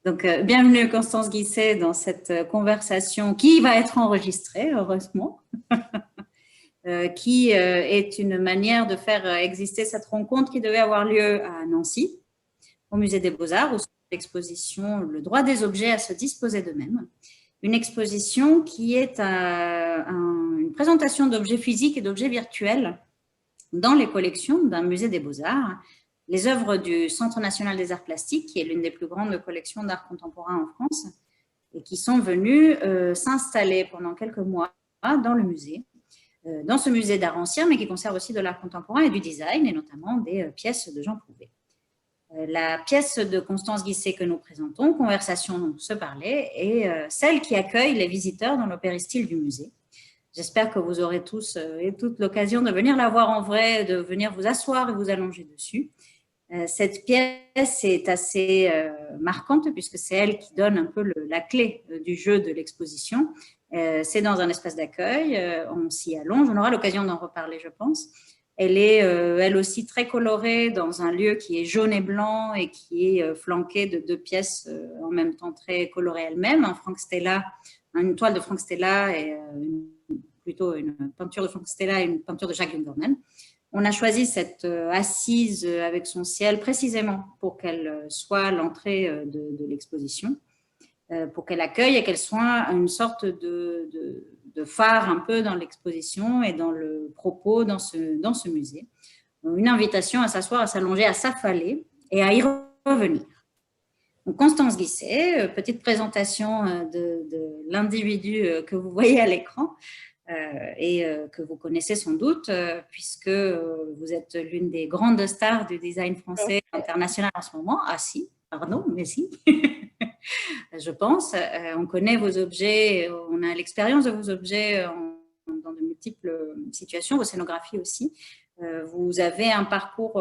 Donc, bienvenue Constance Guisset dans cette conversation qui va être enregistrée, heureusement, qui est une manière de faire exister cette rencontre qui devait avoir lieu à Nancy, au Musée des Beaux-Arts, où l'exposition Le droit des objets à se disposer d'eux-mêmes. Une exposition qui est une présentation d'objets physiques et d'objets virtuels dans les collections d'un musée des Beaux-Arts, les œuvres du Centre national des arts plastiques, qui est l'une des plus grandes collections d'art contemporain en France, et qui sont venus s'installer pendant quelques mois dans le musée, dans ce musée d'art ancien, mais qui conserve aussi de l'art contemporain et du design, et notamment des pièces de Jean Prouvé. La pièce de Constance Guisset que nous présentons, Conversation se parler, est celle qui accueille les visiteurs dans le péristyle du musée. J'espère que vous aurez tous et toutes l'occasion de venir la voir en vrai, de venir vous asseoir et vous allonger dessus. Cette pièce est assez marquante puisque c'est elle qui donne un peu la clé du jeu de l'exposition. C'est dans un espace d'accueil, on s'y allonge, on aura l'occasion d'en reparler, je pense. Elle est elle aussi très colorée dans un lieu qui est jaune et blanc et qui est flanqué de deux pièces en même temps très colorées elles-mêmes. Une toile de Frank Stella et plutôt une peinture de Frank Stella et une peinture de Jacques Wundermann. On a choisi cette assise avec son ciel précisément pour qu'elle soit l'entrée de l'exposition, pour qu'elle accueille et qu'elle soit une sorte de phare un peu dans l'exposition et dans le propos dans ce musée. Une invitation à s'asseoir, à s'allonger, à s'affaler et à y revenir. Donc, Constance Guisset, petite présentation de l'individu que vous voyez à l'écran et que vous connaissez sans doute puisque vous êtes l'une des grandes stars du design français international en ce moment. Ah si, pardon, mais si. Je pense. On connaît vos objets, on a l'expérience de vos objets dans de multiples situations, vos scénographies aussi. Vous avez un parcours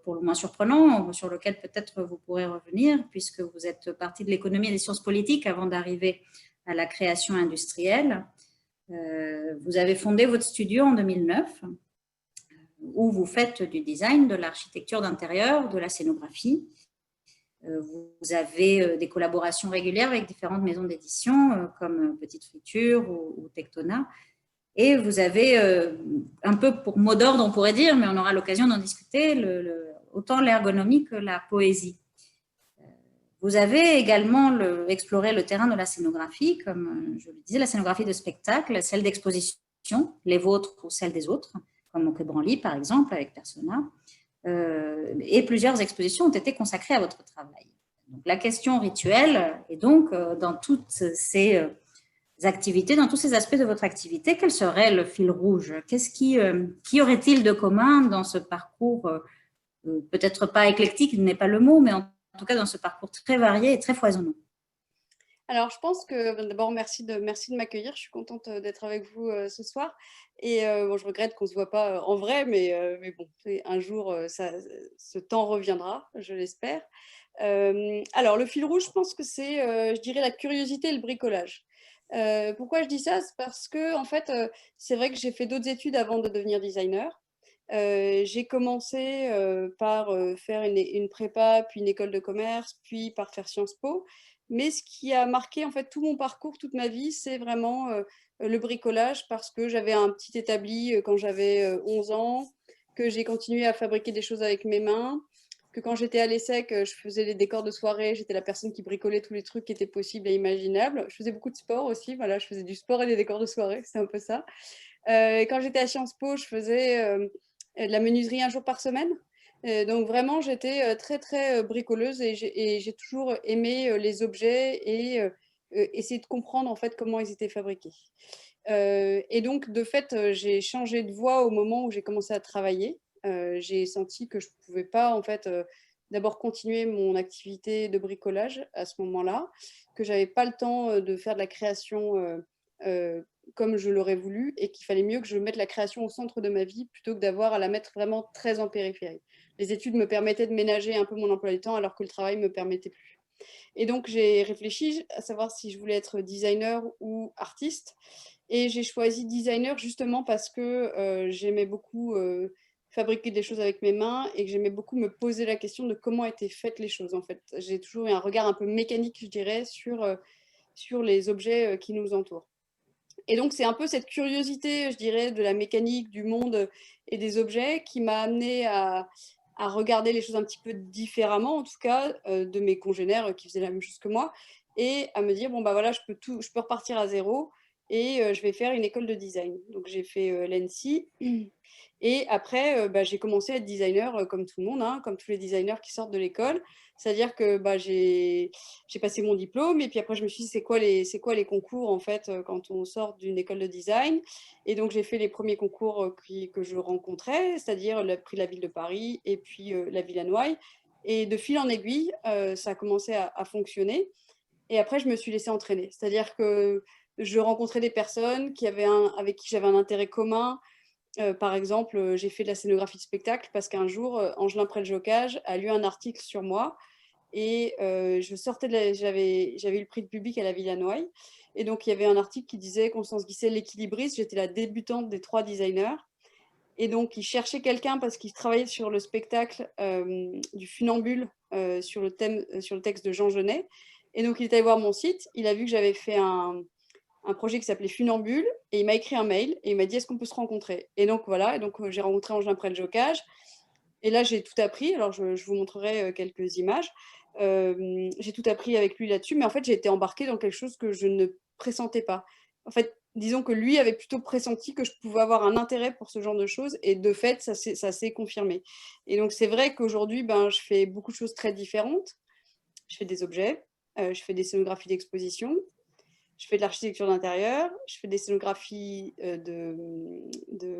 pour le moins surprenant, sur lequel peut-être vous pourrez revenir, puisque vous êtes partie de l'économie et des sciences politiques avant d'arriver à la création industrielle. Vous avez fondé votre studio en 2009, où vous faites du design, de l'architecture d'intérieur, de la scénographie. Vous avez des collaborations régulières avec différentes maisons d'édition, comme Petite Friture ou Tectona. Et vous avez, un peu pour mot d'ordre, on pourrait dire, mais on aura l'occasion d'en discuter, autant l'ergonomie que la poésie. Vous avez également exploré le terrain de la scénographie, comme je le disais, la scénographie de spectacle, celle d'exposition, les vôtres ou celles des autres, comme au Quai Branly, par exemple, avec Persona. Et plusieurs expositions ont été consacrées à votre travail. Donc, la question rituelle est donc, dans toutes ces activités, dans tous ces aspects de votre activité, quel serait le fil rouge? Qu'y aurait-il de commun dans ce parcours, peut-être pas éclectique, n'est pas le mot, mais en tout cas dans ce parcours très varié et très foisonnant? Alors, je pense que d'abord, merci de m'accueillir. Je suis contente d'être avec vous ce soir. Et bon, je regrette qu'on ne se voit pas en vrai, mais bon, un jour, ce temps reviendra, je l'espère. Alors, le fil rouge, je pense que c'est, je dirais, la curiosité et le bricolage. Pourquoi je dis ça? C'est parce que, en fait, c'est vrai que j'ai fait d'autres études avant de devenir designer. J'ai commencé par faire une prépa, puis une école de commerce, puis par faire Sciences Po. Mais ce qui a marqué en fait tout mon parcours, toute ma vie, c'est vraiment le bricolage parce que j'avais un petit établi quand j'avais 11 ans, que j'ai continué à fabriquer des choses avec mes mains, que quand j'étais à l'ESSEC, je faisais les décors de soirée, j'étais la personne qui bricolait tous les trucs qui étaient possibles et imaginables. Je faisais beaucoup de sport aussi, voilà, je faisais du sport et des décors de soirée, c'est un peu ça. Et quand j'étais à Sciences Po, je faisais de la menuiserie un jour par semaine. Donc vraiment, j'étais très, très bricoleuse et j'ai toujours aimé les objets et essayer de comprendre en fait comment ils étaient fabriqués. Et donc, de fait, j'ai changé de voie au moment où j'ai commencé à travailler. J'ai senti que je ne pouvais pas en fait d'abord continuer mon activité de bricolage à ce moment-là, que j'avais pas le temps de faire de la création comme je l'aurais voulu et qu'il fallait mieux que je mette la création au centre de ma vie plutôt que d'avoir à la mettre vraiment très en périphérie. Les études me permettaient de ménager un peu mon emploi du temps alors que le travail ne me permettait plus. Et donc j'ai réfléchi à savoir si je voulais être designer ou artiste. Et j'ai choisi designer justement parce que j'aimais beaucoup fabriquer des choses avec mes mains et que j'aimais beaucoup me poser la question de comment étaient faites les choses, en fait. J'ai toujours eu un regard un peu mécanique, je dirais, sur les objets qui nous entourent. Et donc, c'est un peu cette curiosité, je dirais, de la mécanique, du monde et des objets qui m'a amené à regarder les choses un petit peu différemment, en tout cas, de mes congénères qui faisaient la même chose que moi, et à me dire, bon, bah voilà, je peux repartir à zéro et je vais faire une école de design. Donc, j'ai fait l'ENSI. Et après, bah, j'ai commencé à être designer comme tout le monde, hein, comme tous les designers qui sortent de l'école. C'est-à-dire que bah, j'ai passé mon diplôme et puis après, je me suis dit, c'est quoi les concours en fait quand on sort d'une école de design. Et donc, j'ai fait les premiers concours que je rencontrais, c'est-à-dire le prix de la ville de Paris et puis la ville Noailles. Et de fil en aiguille, ça a commencé à fonctionner. Et après, je me suis laissée entraîner. C'est-à-dire que je rencontrais des personnes avec qui j'avais un intérêt commun. Par exemple, j'ai fait de la scénographie de spectacle parce qu'un jour, Angelin Prel-Jocage a lu un article sur moi et je sortais j'avais eu le prix de public à la Villa Noailles. Et donc, il y avait un article qui disait Constance Guisset, l'équilibriste. J'étais la débutante des 3 designers. Et donc, il cherchait quelqu'un parce qu'il travaillait sur le spectacle du Funambule sur le texte de Jean Genet. Et donc, il est allé voir mon site. Il a vu que j'avais fait un projet qui s'appelait Funambule et il m'a écrit un mail et il m'a dit est-ce qu'on peut se rencontrer. Et donc voilà, et donc j'ai rencontré Angelin Prel-Jocage et là j'ai tout appris. Alors je vous montrerai quelques images. J'ai tout appris avec lui là-dessus, mais en fait j'ai été embarquée dans quelque chose que je ne pressentais pas. En fait, disons que lui avait plutôt pressenti que je pouvais avoir un intérêt pour ce genre de choses et de fait ça s'est confirmé. Et donc c'est vrai qu'aujourd'hui ben, je fais beaucoup de choses très différentes. Je fais des objets, je fais des scénographies d'exposition, je fais de l'architecture d'intérieur, je fais des scénographies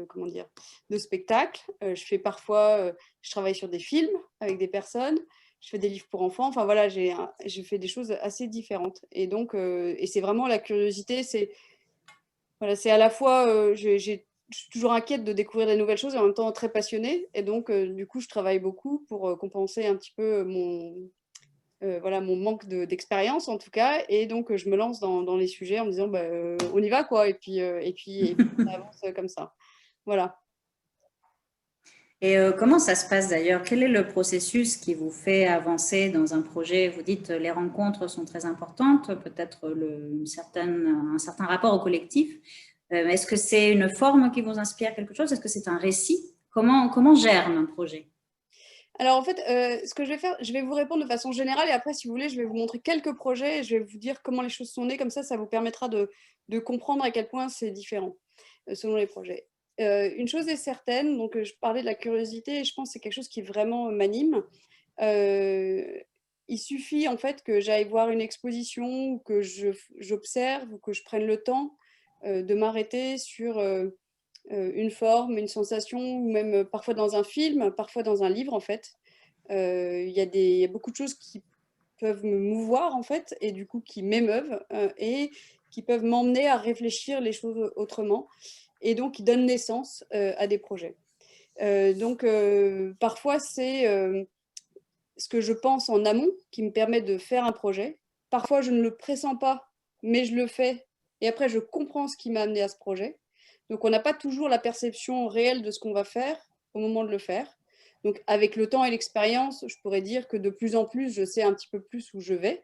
comment dire, de spectacles. Je fais parfois, je travaille sur des films avec des personnes. Je fais des livres pour enfants. Enfin voilà, je fais des choses assez différentes. Et donc, et c'est vraiment la curiosité. C'est voilà, c'est à la fois, je suis toujours inquiète de découvrir des nouvelles choses et en même temps très passionnée. Et donc, du coup, je travaille beaucoup pour compenser un petit peu voilà, mon manque d'expérience en tout cas. Et donc, je me lance dans les sujets en me disant, bah, on y va quoi. Et puis ça avance comme ça. Voilà. Et comment ça se passe d'ailleurs? Quel est le processus qui vous fait avancer dans un projet? Vous dites les rencontres sont très importantes, peut-être un certain rapport au collectif. Est-ce que c'est une forme qui vous inspire quelque chose? Est-ce que c'est un récit? Comment germe un projet? Alors en fait, ce que je vais faire, je vais vous répondre de façon générale et après, si vous voulez, je vais vous montrer quelques projets et je vais vous dire comment les choses sont nées. Comme ça vous permettra de comprendre à quel point c'est différent selon les projets. Une chose est certaine, donc je parlais de la curiosité et je pense que c'est quelque chose qui vraiment m'anime. Il suffit en fait que j'aille voir une exposition ou que j'observe ou que je prenne le temps de m'arrêter sur une forme, une sensation, ou même parfois dans un film, parfois dans un livre en fait. Il y a beaucoup de choses qui peuvent me mouvoir en fait et du coup qui m'émeuvent et qui peuvent m'emmener à réfléchir les choses autrement et donc qui donnent naissance à des projets. Donc parfois c'est ce que je pense en amont qui me permet de faire un projet. Parfois je ne le pressens pas, mais je le fais et après je comprends ce qui m'a amené à ce projet. Donc on n'a pas toujours la perception réelle de ce qu'on va faire au moment de le faire. Donc avec le temps et l'expérience, je pourrais dire que de plus en plus, je sais un petit peu plus où je vais.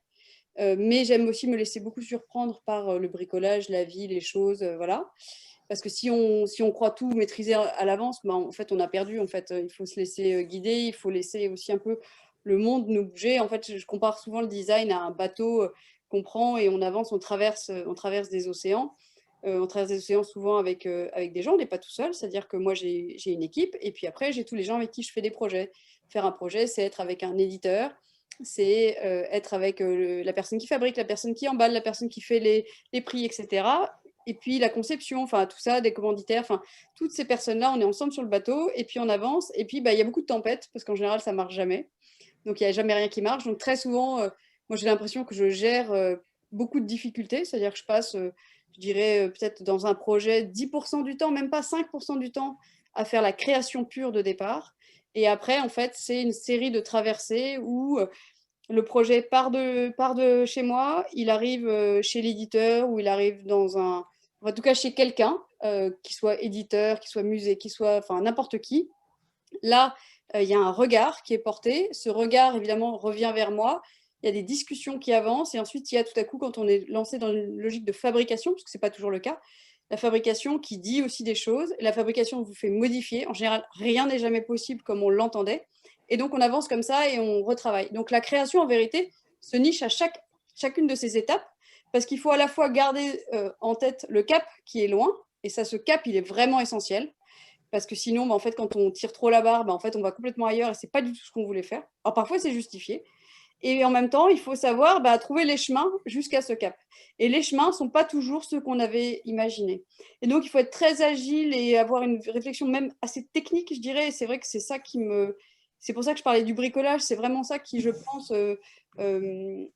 Mais j'aime aussi me laisser beaucoup surprendre par le bricolage, la vie, les choses, voilà. Parce que si on croit tout maîtriser à l'avance, ben, en fait, on a perdu. En fait, il faut se laisser guider, il faut laisser aussi un peu le monde nous bouger. En fait, je compare souvent le design à un bateau qu'on prend et on avance, on traverse des océans. On traverse des océans souvent avec des gens, on n'est pas tout seul. C'est-à-dire que moi, j'ai une équipe et puis après, j'ai tous les gens avec qui je fais des projets. Faire un projet, c'est être avec un éditeur, c'est être avec la personne qui fabrique, la personne qui emballe, la personne qui fait les prix, etc. Et puis la conception, enfin tout ça, des commanditaires, enfin toutes ces personnes-là, on est ensemble sur le bateau et puis on avance. Et puis bah, il y a beaucoup de tempêtes parce qu'en général, ça marche jamais. Donc il n'y a jamais rien qui marche. Donc très souvent, moi j'ai l'impression que je gère beaucoup de difficultés, c'est-à-dire que je passe, je dirais peut-être dans un projet 10% du temps, même pas 5% du temps, à faire la création pure de départ. Et après, en fait, c'est une série de traversées où le projet part de chez moi, il arrive chez l'éditeur ou il arrive en tout cas chez quelqu'un, qui soit éditeur, qui soit musée, qui soit, enfin n'importe qui. Là, il y a un regard qui est porté. Ce regard, évidemment, revient vers moi. Il y a des discussions qui avancent. Et ensuite, il y a tout à coup, quand on est lancé dans une logique de fabrication, parce que ce n'est pas toujours le cas, la fabrication qui dit aussi des choses. La fabrication vous fait modifier. En général, rien n'est jamais possible comme on l'entendait. Et donc, on avance comme ça et on retravaille. Donc, la création, en vérité, se niche à chacune de ces étapes parce qu'il faut à la fois garder en tête le cap qui est loin. Et ça, ce cap, il est vraiment essentiel parce que sinon, en fait, quand on tire trop la barre, en fait, on va complètement ailleurs et c'est pas du tout ce qu'on voulait faire. Alors parfois, c'est justifié. Et en même temps, il faut savoir trouver les chemins jusqu'à ce cap. Et les chemins ne sont pas toujours ceux qu'on avait imaginés. Et donc, il faut être très agile et avoir une réflexion même assez technique, je dirais. Et c'est vrai que c'est ça qui me... C'est pour ça que je parlais du bricolage. C'est vraiment ça qui, je pense, me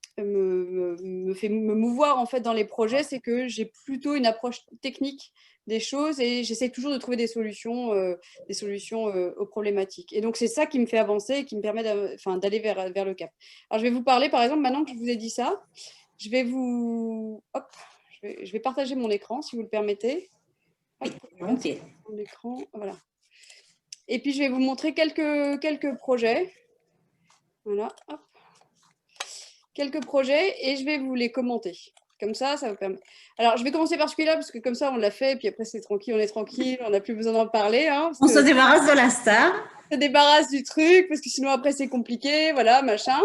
fait me mouvoir en fait dans les projets. C'est que j'ai plutôt une approche technique des choses et j'essaie toujours de trouver des solutions aux problématiques. Et donc, c'est ça qui me fait avancer et qui me permet d'aller vers le cap. Alors, je vais vous parler, par exemple, maintenant que je vous ai dit ça, je vais vous... Hop, je vais partager mon écran, si vous le permettez. Hop, Volontiers. mon écran, voilà. Et puis, je vais vous montrer quelques projets. Voilà, hop. Quelques projets et je vais vous les commenter. Comme ça vous permet. Alors, je vais commencer par celui-là parce que comme ça, on l'a fait. Et puis après, c'est tranquille, on est tranquille. On n'a plus besoin d'en parler. Hein, On se débarrasse de la star. On se débarrasse du truc parce que sinon, après, c'est compliqué. Voilà, machin.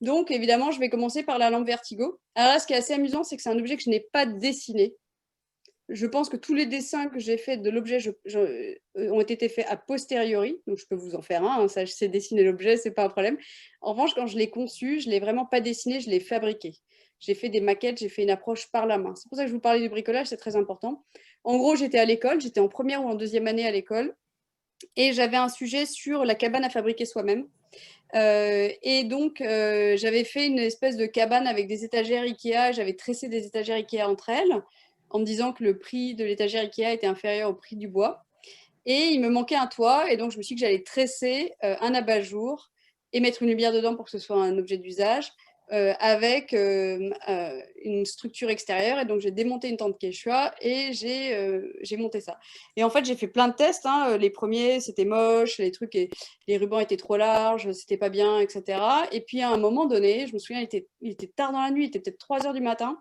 Donc, évidemment, je vais commencer par la lampe Vertigo. Alors là, ce qui est assez amusant, c'est que c'est un objet que je n'ai pas dessiné. Je pense que tous les dessins que j'ai faits de l'objet ont été faits a posteriori. Donc, je peux vous en faire un. Hein, ça, je sais dessiner l'objet, c'est pas un problème. En revanche, quand je l'ai conçu, je ne l'ai vraiment pas dessiné, je l'ai fabriqué. J'ai fait des maquettes, j'ai fait une approche par la main. C'est pour ça que je vous parlais du bricolage, c'est très important. En gros, j'étais à l'école, j'étais en première ou en deuxième année à l'école. Et j'avais un sujet sur la cabane à fabriquer soi-même. Et donc, j'avais fait une espèce de cabane avec des étagères Ikea. J'avais tressé des étagères Ikea entre elles en me disant que le prix de l'étagère Ikea était inférieur au prix du bois. Et il me manquait un toit. Et donc, je me suis dit que j'allais tresser un abat-jour et mettre une lumière dedans pour que ce soit un objet d'usage avec une structure extérieure. Et donc, j'ai démonté une tente Quechua et j'ai monté ça. Et en fait, j'ai fait plein de tests. Hein. Les premiers, c'était moche, les rubans étaient trop larges, c'était pas bien, etc. Et puis, à un moment donné, je me souviens, il était tard dans la nuit, il était peut-être 3 heures du matin.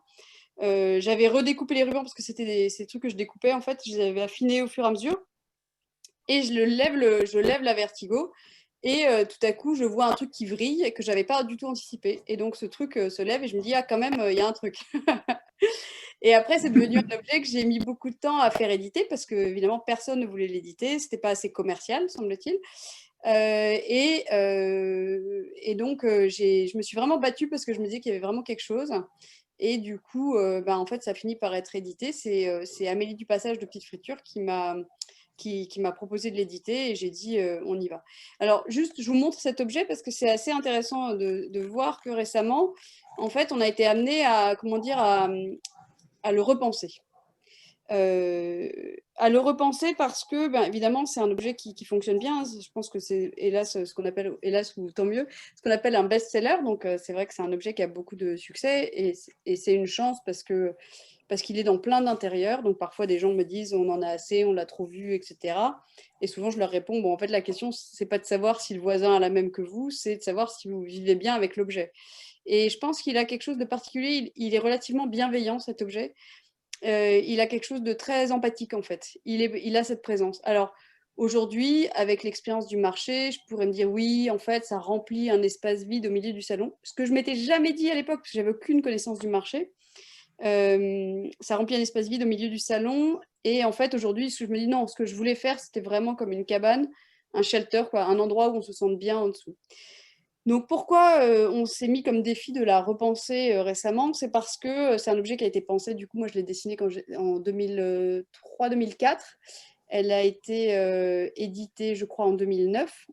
J'avais redécoupé les rubans parce que c'était des trucs que je découpais. En fait, je les avais affinés au fur et à mesure. Et je lève la Vertigo. Et tout à coup, je vois un truc qui vrille et que je n'avais pas du tout anticipé. Et donc, ce truc se lève et je me dis, ah, quand même, il y a un truc. Et après, c'est devenu un objet que j'ai mis beaucoup de temps à faire éditer parce que, évidemment, personne ne voulait l'éditer. Ce n'était pas assez commercial, semble-t-il. Et donc, je me suis vraiment battue parce que je me disais qu'il y avait vraiment quelque chose. Et du coup, en fait, ça finit par être édité. C'est Amélie du Passage de Petite Friture qui m'a proposé de l'éditer et j'ai dit on y va. Alors juste, je vous montre cet objet parce que c'est assez intéressant de voir que récemment, en fait, on a été amené à, comment dire, à le repenser. À le repenser parce que, évidemment, c'est un objet qui fonctionne bien. Je pense que c'est, hélas, ce qu'on appelle, hélas ou tant mieux, ce qu'on appelle un best-seller. Donc, c'est vrai que c'est un objet qui a beaucoup de succès et c'est une chance parce qu'il est dans plein d'intérieurs. Donc, parfois, des gens me disent on en a assez, on l'a trop vu, etc. Et souvent, je leur réponds bon, en fait, la question, c'est pas de savoir si le voisin a la même que vous, c'est de savoir si vous vivez bien avec l'objet. Et je pense qu'il a quelque chose de particulier. Il est relativement bienveillant, cet objet. Il a quelque chose de très empathique en fait. Il a cette présence. Alors aujourd'hui, avec l'expérience du marché, je pourrais me dire oui, en fait, ça remplit un espace vide au milieu du salon. Ce que je m'étais jamais dit à l'époque, parce que j'avais aucune connaissance du marché. Ça remplit un espace vide au milieu du salon. Et en fait, aujourd'hui, ce que je me dis non, ce que je voulais faire, c'était vraiment comme une cabane, un shelter, quoi, un endroit où on se sente bien en dessous. Donc pourquoi on s'est mis comme défi de la repenser récemment? C'est parce que c'est un objet qui a été pensé, du coup moi je l'ai dessiné en 2003-2004. Elle a été éditée je crois en 2009.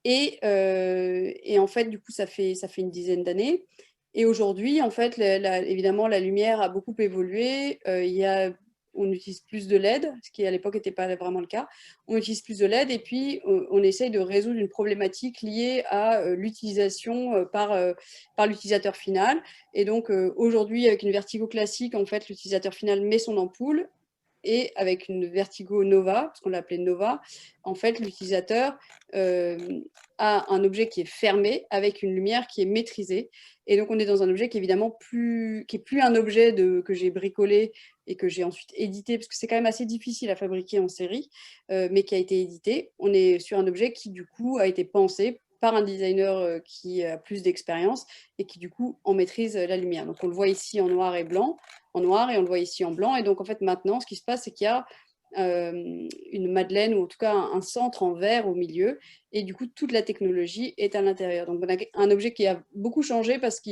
Et en fait du coup ça fait une dizaine d'années. Et aujourd'hui en fait évidemment la lumière a beaucoup évolué. On utilise plus de LED, ce qui à l'époque n'était pas vraiment le cas. On utilise plus de LED et puis on essaye de résoudre une problématique liée à l'utilisation par l'utilisateur final. Et donc aujourd'hui, avec une Vertigo classique, en fait, l'utilisateur final met son ampoule et avec une Vertigo Nova, parce qu'on l'appelait Nova, en fait, l'utilisateur a un objet qui est fermé avec une lumière qui est maîtrisée. Et donc, on est dans un objet qui est évidemment qui est plus un objet que j'ai bricolé et que j'ai ensuite édité, parce que c'est quand même assez difficile à fabriquer en série, mais qui a été édité. On est sur un objet qui, du coup, a été pensé par un designer qui a plus d'expérience et qui, du coup, en maîtrise la lumière. Donc, on le voit ici en noir et blanc, en noir, et on le voit ici en blanc. Et donc, en fait, maintenant, ce qui se passe, c'est qu'il y a une madeleine, ou en tout cas un centre en vert au milieu, et du coup, toute la technologie est à l'intérieur. Donc, on a un objet qui a beaucoup changé parce que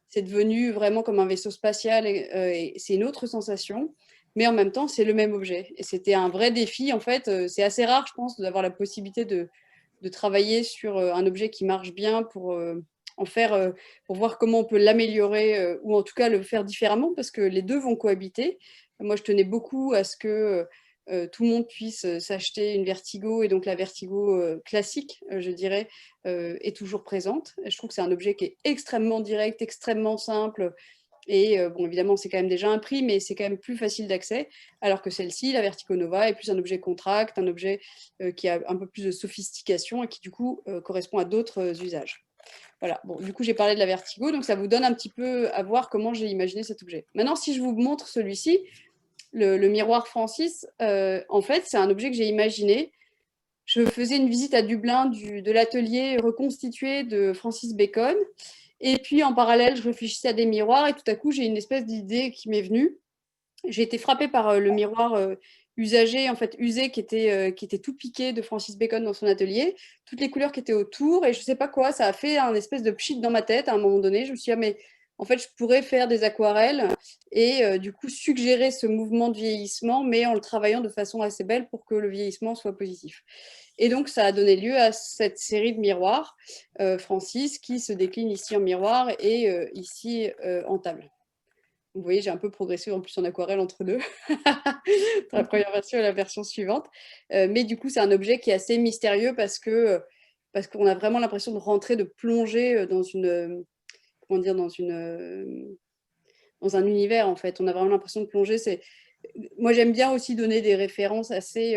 c'est devenu vraiment comme un vaisseau spatial, et c'est une autre sensation, mais en même temps, c'est le même objet. Et c'était un vrai défi, en fait. C'est assez rare, je pense, d'avoir la possibilité de travailler sur un objet qui marche bien pour en faire, pour voir comment on peut l'améliorer, ou en tout cas le faire différemment, parce que les deux vont cohabiter. Moi, je tenais beaucoup à ce que tout le monde puisse s'acheter une Vertigo, et donc la Vertigo classique, je dirais, est toujours présente. Je trouve que c'est un objet qui est extrêmement direct, extrêmement simple, et bon, évidemment, c'est quand même déjà un prix, mais c'est quand même plus facile d'accès, alors que celle-ci, la Vertigo Nova, est plus un objet contract, un objet qui a un peu plus de sophistication et qui, du coup, correspond à d'autres usages. Voilà, bon, du coup, j'ai parlé de la Vertigo, donc ça vous donne un petit peu à voir comment j'ai imaginé cet objet. Maintenant, si je vous montre celui-ci, le miroir Francis, en fait, c'est un objet que j'ai imaginé. Je faisais une visite à Dublin de l'atelier reconstitué de Francis Bacon. Et puis, en parallèle, je réfléchissais à des miroirs et tout à coup, j'ai une espèce d'idée qui m'est venue. J'ai été frappée par le miroir usagé, en fait usé, qui était tout piqué de Francis Bacon dans son atelier, toutes les couleurs qui étaient autour, et je sais pas quoi, ça a fait un espèce de pchit dans ma tête à un moment donné. Je me suis dit, ah, mais en fait, je pourrais faire des aquarelles et du coup suggérer ce mouvement de vieillissement, mais en le travaillant de façon assez belle pour que le vieillissement soit positif. Et donc, ça a donné lieu à cette série de miroirs, Francis, qui se décline ici en miroir et ici en table. Vous voyez, j'ai un peu progressé en plus en aquarelle entre deux, entre la première version et la version suivante. Mais du coup, c'est un objet qui est assez mystérieux parce qu'on a vraiment l'impression de rentrer, de plonger dans comment dire, dans un univers, en fait. On a vraiment l'impression de plonger. Moi, j'aime bien aussi donner des références assez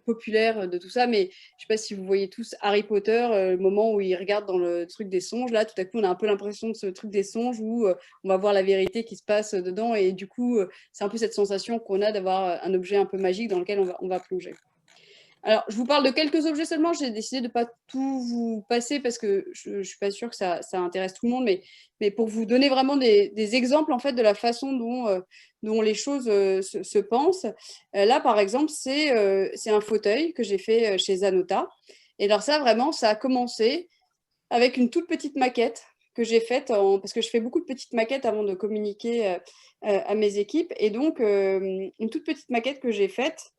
populaires de tout ça, mais je ne sais pas si vous voyez tous Harry Potter, le moment où il regarde dans le truc des songes, là, tout à coup, on a un peu l'impression de ce truc des songes où on va voir la vérité qui se passe dedans, et du coup, c'est un peu cette sensation qu'on a d'avoir un objet un peu magique dans lequel on va plonger. Alors, je vous parle de quelques objets seulement. J'ai décidé de ne pas tout vous passer parce que je ne suis pas sûre que ça intéresse tout le monde, mais pour vous donner vraiment des exemples en fait, de la façon dont les choses se pensent. Là, par exemple, c'est un fauteuil que j'ai fait chez Zanota. Et alors ça, vraiment, ça a commencé avec une toute petite maquette que j'ai faite, parce que je fais beaucoup de petites maquettes avant de communiquer à mes équipes. Et donc, une toute petite maquette que j'ai faite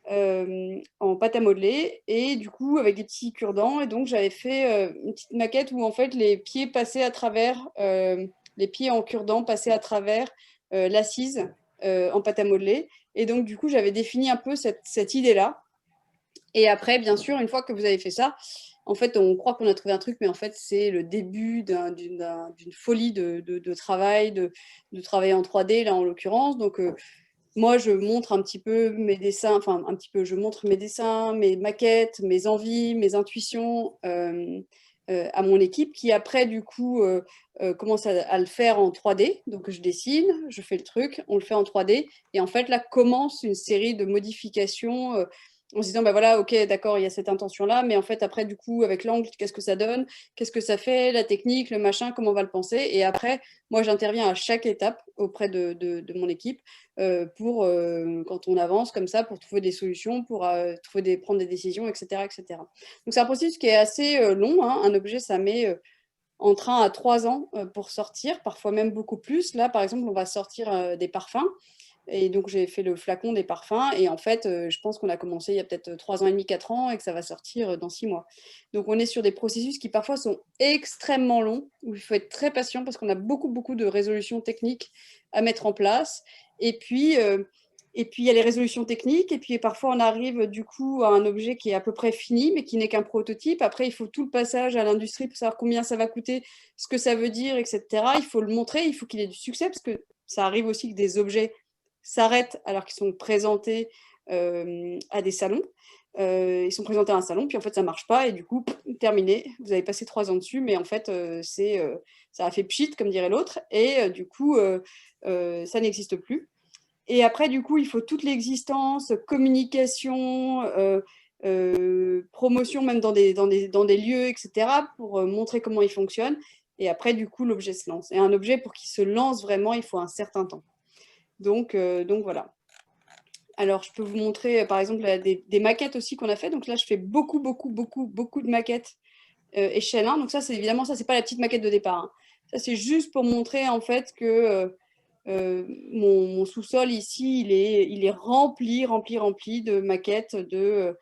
en pâte à modeler, et du coup avec des petits cure-dents. Et donc j'avais fait une petite maquette où en fait les pieds passaient à travers, les pieds en cure-dents passaient à travers l'assise en pâte à modeler. Et donc du coup j'avais défini un peu cette idée-là. Et après, bien sûr, une fois que vous avez fait ça, en fait, on croit qu'on a trouvé un truc, mais en fait, c'est le début d'une folie de travail, de travailler en 3D, là, en l'occurrence. Donc, moi, je montre un petit peu mes dessins, enfin, un petit peu, je montre mes dessins, mes maquettes, mes envies, mes intuitions à mon équipe qui, après, du coup, commence à le faire en 3D. Donc, je dessine, je fais le truc, on le fait en 3D. Et en fait, là, commence une série de modifications en se disant, bah voilà, ok, d'accord, il y a cette intention-là, mais en fait, après, du coup, avec l'angle, qu'est-ce que ça donne? Qu'est-ce que ça fait? La technique, le machin, comment on va le penser? Et après, moi, j'interviens à chaque étape auprès de mon équipe pour, quand on avance comme ça, pour trouver des solutions, pour prendre des décisions, etc., etc. Donc, c'est un processus qui est assez long, hein. Un objet, ça met entre 1 à 3 ans pour sortir, parfois même beaucoup plus. Là, par exemple, on va sortir des parfums. Et donc, j'ai fait le flacon des parfums. Et en fait, je pense qu'on a commencé il y a peut-être 3 ans et demi, 4 ans, et que ça va sortir dans 6 mois. Donc, on est sur des processus qui parfois sont extrêmement longs, où il faut être très patient parce qu'on a beaucoup, beaucoup de résolutions techniques à mettre en place. Et puis, il y a les résolutions techniques. Et puis, parfois, on arrive du coup à un objet qui est à peu près fini, mais qui n'est qu'un prototype. Après, il faut tout le passage à l'industrie pour savoir combien ça va coûter, ce que ça veut dire, etc. Il faut le montrer, il faut qu'il ait du succès parce que ça arrive aussi que des objets s'arrêtent alors qu'ils sont présentés à des salons. Ils sont présentés à un salon, puis en fait, ça ne marche pas, et du coup, terminé. Vous avez passé 3 ans dessus, mais en fait, ça a fait pchit, comme dirait l'autre, et du coup, ça n'existe plus. Et après, du coup, il faut toute l'existence, communication, promotion, même dans des lieux, etc., pour montrer comment il fonctionne. Et après, du coup, l'objet se lance. Et un objet, pour qu'il se lance vraiment, il faut un certain temps. Donc voilà. Alors, je peux vous montrer, par exemple, des maquettes aussi qu'on a fait. Donc là, je fais beaucoup de maquettes échelle 1. Donc ça, c'est évidemment, ça, c'est pas la petite maquette de départ, hein. Ça, c'est juste pour montrer, en fait, que mon sous-sol ici, il est rempli de maquettes de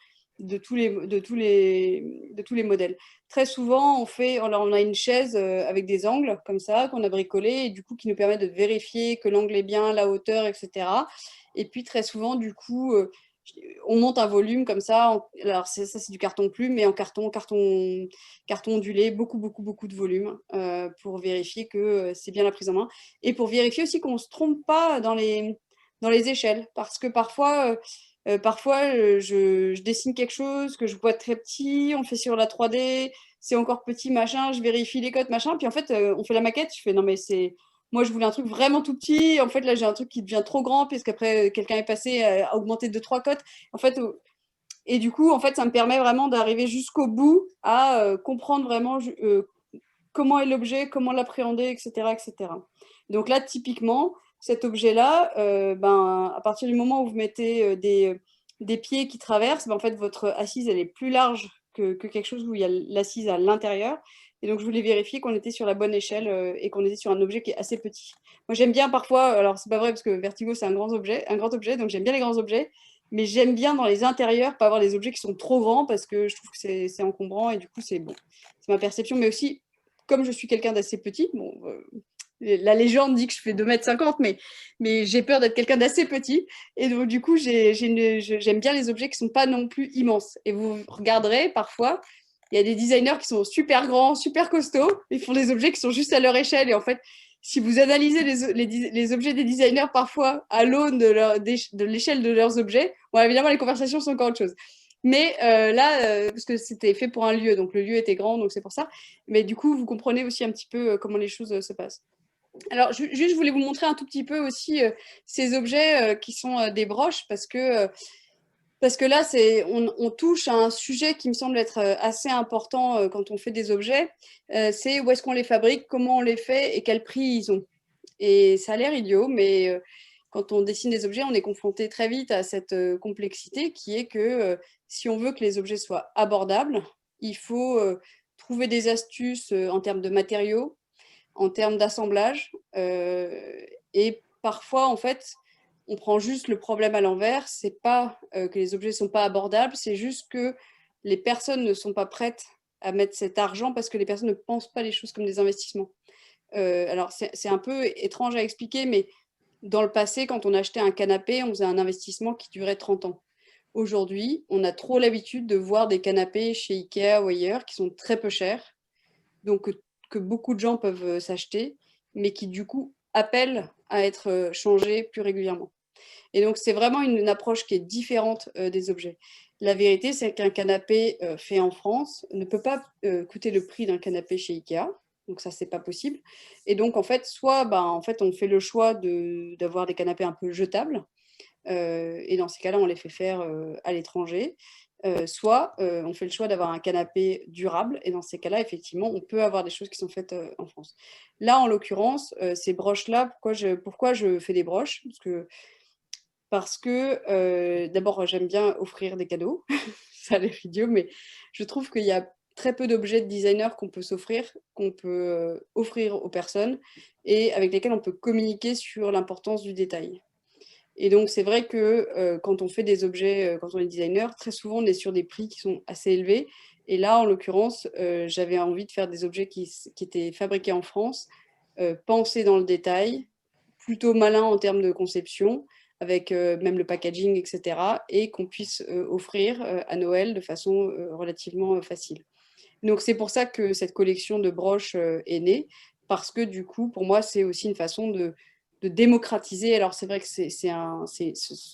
tous les modèles. Très souvent, on a une chaise avec des angles comme ça qu'on a bricolé et du coup qui nous permet de vérifier que l'angle est bien, la hauteur, etc. Et puis très souvent, du coup, on monte un volume comme ça. Alors ça, c'est du carton plume, mais en carton ondulé, beaucoup de volume pour vérifier que c'est bien la prise en main. Et pour vérifier aussi qu'on ne se trompe pas dans les échelles. Parce que parfois je dessine quelque chose que je vois très petit, on le fait sur la 3D, c'est encore petit, machin, je vérifie les codes, machin. Puis en fait, on fait la maquette, je fais non, mais c'est. Moi, je voulais un truc vraiment tout petit. En fait, là, j'ai un truc qui devient trop grand, puisqu'après, quelqu'un est passé à augmenter de 3 cotes. En fait, et du coup, en fait, ça me permet vraiment d'arriver jusqu'au bout à comprendre vraiment comment est l'objet, comment l'appréhender, etc., etc. Donc là, typiquement, cet objet-là, à partir du moment où vous mettez des pieds qui traversent, en fait, votre assise, elle est plus large que quelque chose où il y a l'assise à l'intérieur. Et donc, je voulais vérifier qu'on était sur la bonne échelle et qu'on était sur un objet qui est assez petit. Moi, j'aime bien parfois, alors c'est pas vrai parce que Vertigo, c'est un grand objet, donc j'aime bien les grands objets, mais j'aime bien dans les intérieurs pas avoir des objets qui sont trop grands parce que je trouve que c'est encombrant et du coup, c'est bon. C'est ma perception, mais aussi comme je suis quelqu'un d'assez petit, bon, la légende dit que je fais 2,50 m, mais j'ai peur d'être quelqu'un d'assez petit. Et donc, du coup, j'aime bien les objets qui ne sont pas non plus immenses. Et vous regarderez, parfois, il y a des designers qui sont super grands, super costauds. Ils font des objets qui sont juste à leur échelle. Et en fait, si vous analysez les objets des designers, parfois, à l'aune de l'échelle de leurs objets, bon, évidemment, les conversations sont encore autre chose. Mais là, parce que c'était fait pour un lieu, donc le lieu était grand, donc c'est pour ça. Mais du coup, vous comprenez aussi un petit peu comment les choses se passent. Alors, juste, je voulais vous montrer un tout petit peu aussi ces objets qui sont des broches, parce que là, on touche à un sujet qui me semble être assez important quand on fait des objets. C'est où est-ce qu'on les fabrique, comment on les fait et quel prix ils ont. Et ça a l'air idiot, mais quand on dessine des objets, on est confronté très vite à cette complexité qui est que si on veut que les objets soient abordables, il faut trouver des astuces en termes de matériaux, en termes d'assemblage. Et parfois, en fait, on prend juste le problème à l'envers. C'est pas que les objets ne sont pas abordables, c'est juste que les personnes ne sont pas prêtes à mettre cet argent parce que les personnes ne pensent pas les choses comme des investissements. Alors, c'est un peu étrange à expliquer, mais dans le passé, quand on achetait un canapé, on faisait un investissement qui durait 30 ans. Aujourd'hui, on a trop l'habitude de voir des canapés chez Ikea ou ailleurs qui sont très peu chers, donc que beaucoup de gens peuvent s'acheter, mais qui du coup appellent à être changés plus régulièrement. Et donc, c'est vraiment une approche qui est différente des objets. La vérité, c'est qu'un canapé fait en France ne peut pas coûter le prix d'un canapé chez Ikea. Donc ça, c'est pas possible. Et donc, en fait, soit en fait, on fait le choix d'avoir des canapés un peu jetables. Et dans ces cas-là, on les fait faire à l'étranger. Soit on fait le choix d'avoir un canapé durable. Et dans ces cas-là, effectivement, on peut avoir des choses qui sont faites en France. Là, en l'occurrence, ces broches-là, pourquoi je fais des broches? Parce que d'abord, j'aime bien offrir des cadeaux. Ça a l'air idiot, mais je trouve qu'il y a très peu d'objets de designer qu'on peut s'offrir, qu'on peut offrir aux personnes et avec lesquels on peut communiquer sur l'importance du détail. Et donc, c'est vrai que quand on fait des objets, quand on est designer, très souvent, on est sur des prix qui sont assez élevés. Et là, en l'occurrence, j'avais envie de faire des objets qui étaient fabriqués en France, pensés dans le détail, plutôt malins en termes de conception, avec même le packaging, etc. Et qu'on puisse offrir à Noël de façon relativement facile. Donc, c'est pour ça que cette collection de broches est née, parce que du coup, pour moi, c'est aussi une façon démocratiser. Alors, c'est vrai que ce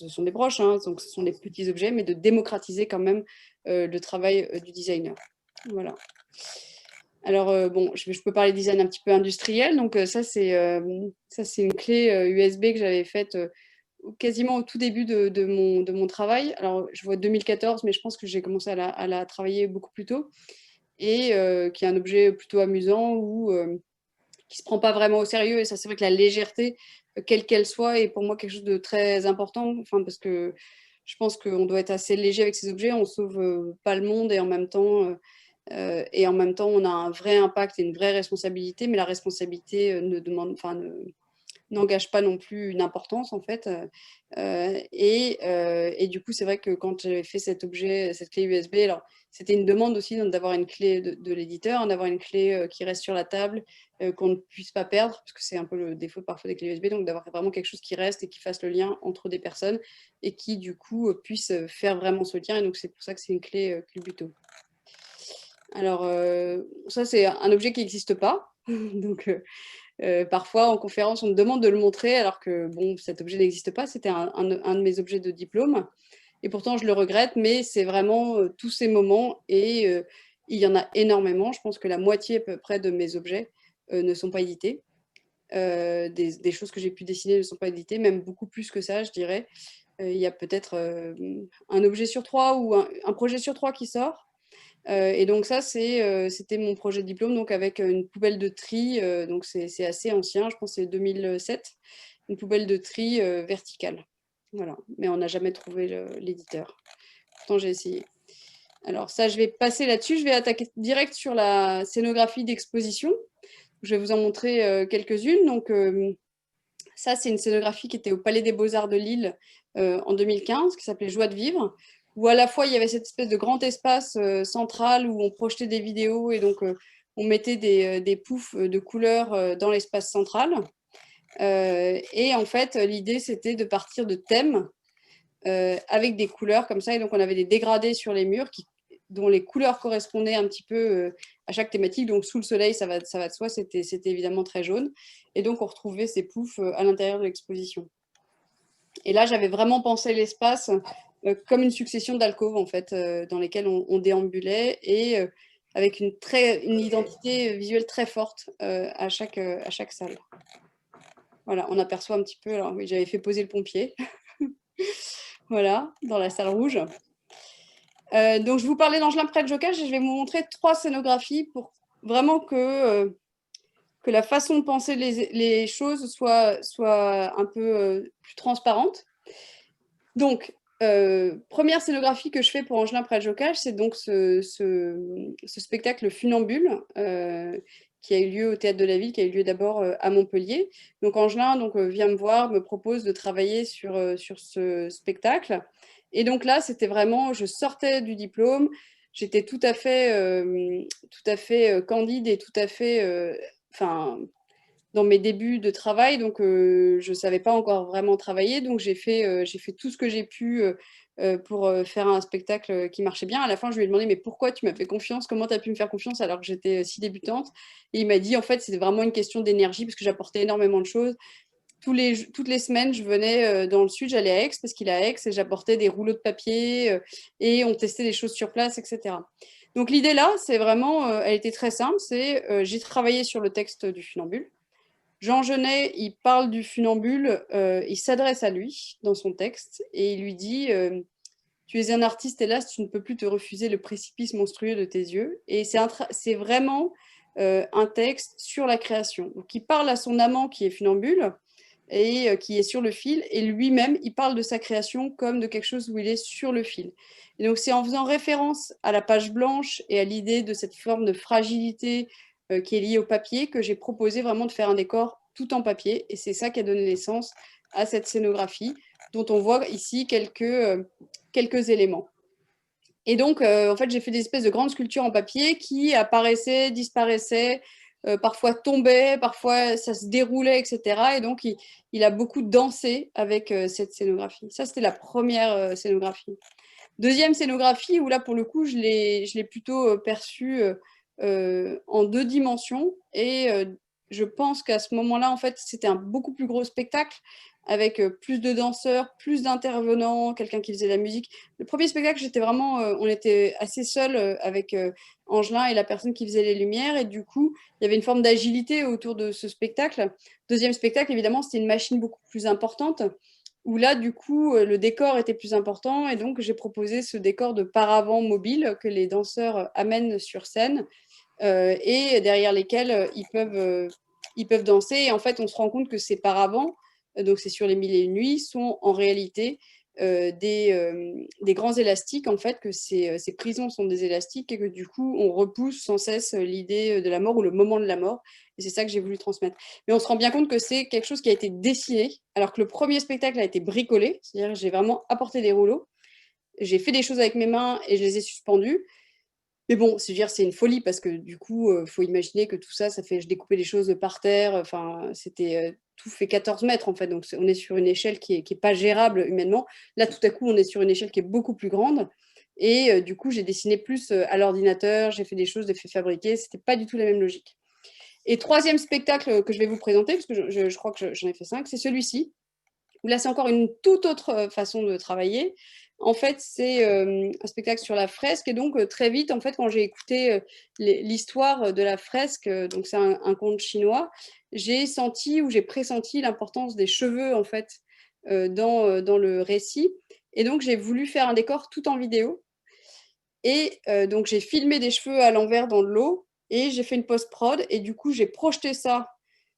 sont des broches, hein, donc ce sont des petits objets, mais de démocratiser quand même le travail du designer. Voilà. Alors, bon, je peux parler design un petit peu industriel. Donc, ça, c'est une clé USB que j'avais faite quasiment au tout début de mon travail. Alors, je vois 2014, mais je pense que j'ai commencé à la travailler beaucoup plus tôt. Et qui est un objet plutôt amusant ou qui ne se prend pas vraiment au sérieux. Et ça, c'est vrai que la légèreté, quelle qu'elle soit, est pour moi quelque chose de très important. Enfin, parce que je pense qu'on doit être assez léger avec ces objets. On ne sauve pas le monde et en même temps, on a un vrai impact et une vraie responsabilité. Mais la responsabilité ne demande, enfin, n'engage pas non plus une importance en fait. Et du coup, c'est vrai que quand j'avais fait cet objet, cette clé USB, alors c'était une demande aussi d'avoir une clé de l'éditeur, hein, d'avoir une clé qui reste sur la table, qu'on ne puisse pas perdre, parce que c'est un peu le défaut parfois des clés USB, donc d'avoir vraiment quelque chose qui reste et qui fasse le lien entre des personnes et qui du coup puisse faire vraiment ce lien. Et donc c'est pour ça que c'est une clé Culbuto. Alors ça c'est un objet qui n'existe pas, donc parfois, en conférence, on me demande de le montrer alors que bon, cet objet n'existe pas. C'était un de mes objets de diplôme. Et pourtant, je le regrette, mais c'est vraiment tous ces moments et il y en a énormément. Je pense que la moitié à peu près de mes objets ne sont pas édités. Des choses que j'ai pu dessiner ne sont pas éditées, même beaucoup plus que ça, je dirais. Il y a peut-être un objet sur 3 ou un projet sur 3 qui sort. Et donc ça, c'était mon projet de diplôme, donc avec une poubelle de tri, donc c'est assez ancien, je pense que c'est 2007, une poubelle de tri verticale. Voilà, mais on n'a jamais trouvé l'éditeur. Pourtant, j'ai essayé. Alors ça, je vais passer là-dessus, je vais attaquer direct sur la scénographie d'exposition. Je vais vous en montrer quelques-unes. Donc ça, c'est une scénographie qui était au Palais des Beaux-Arts de Lille en 2015, qui s'appelait Joie de vivre, où à la fois il y avait cette espèce de grand espace central où on projetait des vidéos et donc on mettait des poufs de couleurs dans l'espace central. Et en fait, l'idée, c'était de partir de thèmes avec des couleurs comme ça. Et donc, on avait des dégradés sur les murs dont les couleurs correspondaient un petit peu à chaque thématique. Donc, sous le soleil, ça va de soi, c'était évidemment très jaune. Et donc, on retrouvait ces poufs à l'intérieur de l'exposition. Et là, j'avais vraiment pensé l'espace comme une succession d'alcôves, en fait, dans lesquelles on déambulait et avec une identité visuelle très forte à chaque salle. Voilà, on aperçoit un petit peu. Alors, oui, j'avais fait poser le pompier. Voilà, dans la salle rouge. Donc, je vous parlais d'Angelin Près de Jocage et je vais vous montrer 3 scénographies pour vraiment que la façon de penser les choses soit un peu plus transparente. Donc, première scénographie que je fais pour Angelin Près de Jocage, c'est donc ce spectacle Funambule qui a eu lieu au Théâtre de la Ville, qui a eu lieu d'abord à Montpellier. Donc, Angelin vient me voir, me propose de travailler sur ce spectacle. Et donc là, c'était vraiment, je sortais du diplôme, j'étais tout à fait candide et tout à fait, enfin, dans mes débuts de travail, donc je ne savais pas encore vraiment travailler, donc j'ai fait tout ce que j'ai pu pour faire un spectacle qui marchait bien. À la fin, je lui ai demandé, mais pourquoi tu m'as fait confiance? Comment tu as pu me faire confiance alors que j'étais si débutante? Et il m'a dit, en fait, c'était vraiment une question d'énergie, parce que j'apportais énormément de choses. Toutes les semaines, je venais dans le sud, j'allais à Aix, parce qu'il est à Aix, et j'apportais des rouleaux de papier, et on testait des choses sur place, etc. Donc l'idée là, c'est vraiment, elle était très simple, j'ai travaillé sur le texte du Funambule. Jean Genet, il parle du funambule, il s'adresse à lui dans son texte et il lui dit tu es un artiste, hélas, tu ne peux plus te refuser le précipice monstrueux de tes yeux. Et c'est vraiment un texte sur la création. Donc, il parle à son amant qui est funambule et qui est sur le fil, et lui-même, il parle de sa création comme de quelque chose où il est sur le fil. Et donc, c'est en faisant référence à la page blanche et à l'idée de cette forme de fragilité qui est liée au papier que j'ai proposé vraiment de faire un décor tout en papier, et c'est ça qui a donné naissance à cette scénographie, dont on voit ici quelques éléments. Et donc, en fait, j'ai fait des espèces de grandes sculptures en papier qui apparaissaient, disparaissaient, parfois tombaient, parfois ça se déroulait, etc. Et donc, il a beaucoup dansé avec cette scénographie. Ça, c'était la première scénographie. Deuxième scénographie, où là, pour le coup, je l'ai plutôt perçue en 2 dimensions. Et je pense qu'à ce moment-là, en fait, c'était un beaucoup plus gros spectacle avec plus de danseurs, plus d'intervenants, quelqu'un qui faisait la musique. Le premier spectacle, j'étais vraiment, on était assez seuls avec Angelin et la personne qui faisait les lumières. Et du coup, il y avait une forme d'agilité autour de ce spectacle. Deuxième spectacle, évidemment, c'était une machine beaucoup plus importante où là, du coup, le décor était plus important. Et donc, j'ai proposé ce décor de paravent mobile que les danseurs amènent sur scène et derrière lesquels ils peuvent danser. Et en fait, on se rend compte que ces paravents, donc c'est sur les mille et une nuits, sont en réalité des grands élastiques, en fait, que ces prisons sont des élastiques et que du coup, on repousse sans cesse l'idée de la mort ou le moment de la mort. Et c'est ça que j'ai voulu transmettre. Mais on se rend bien compte que c'est quelque chose qui a été dessiné, alors que le premier spectacle a été bricolé, c'est-à-dire que j'ai vraiment apporté des rouleaux. J'ai fait des choses avec mes mains et je les ai suspendus. Mais bon, c'est une folie parce que du coup, faut imaginer que tout ça, ça fait je découpais des choses par terre, enfin, c'était, tout fait 14 mètres en fait, donc on est sur une échelle qui est pas gérable humainement. Là, tout à coup, on est sur une échelle qui est beaucoup plus grande et du coup, j'ai dessiné plus, à l'ordinateur, j'ai fait des choses, des faits fabriqués, c'était pas du tout la même logique. Et troisième spectacle, que je vais vous présenter, parce que je crois que j'en ai fait 5, c'est celui-ci. Là, c'est encore une toute autre façon de travailler. En fait, c'est un spectacle sur la fresque. Et donc, très vite, en fait, quand j'ai écouté l'histoire de la fresque, donc c'est un conte chinois, j'ai senti ou j'ai pressenti l'importance des cheveux, en fait, dans le récit. Et donc, j'ai voulu faire un décor tout en vidéo. Et donc, j'ai filmé des cheveux à l'envers dans de l'eau et j'ai fait une post-prod. Et du coup, j'ai projeté ça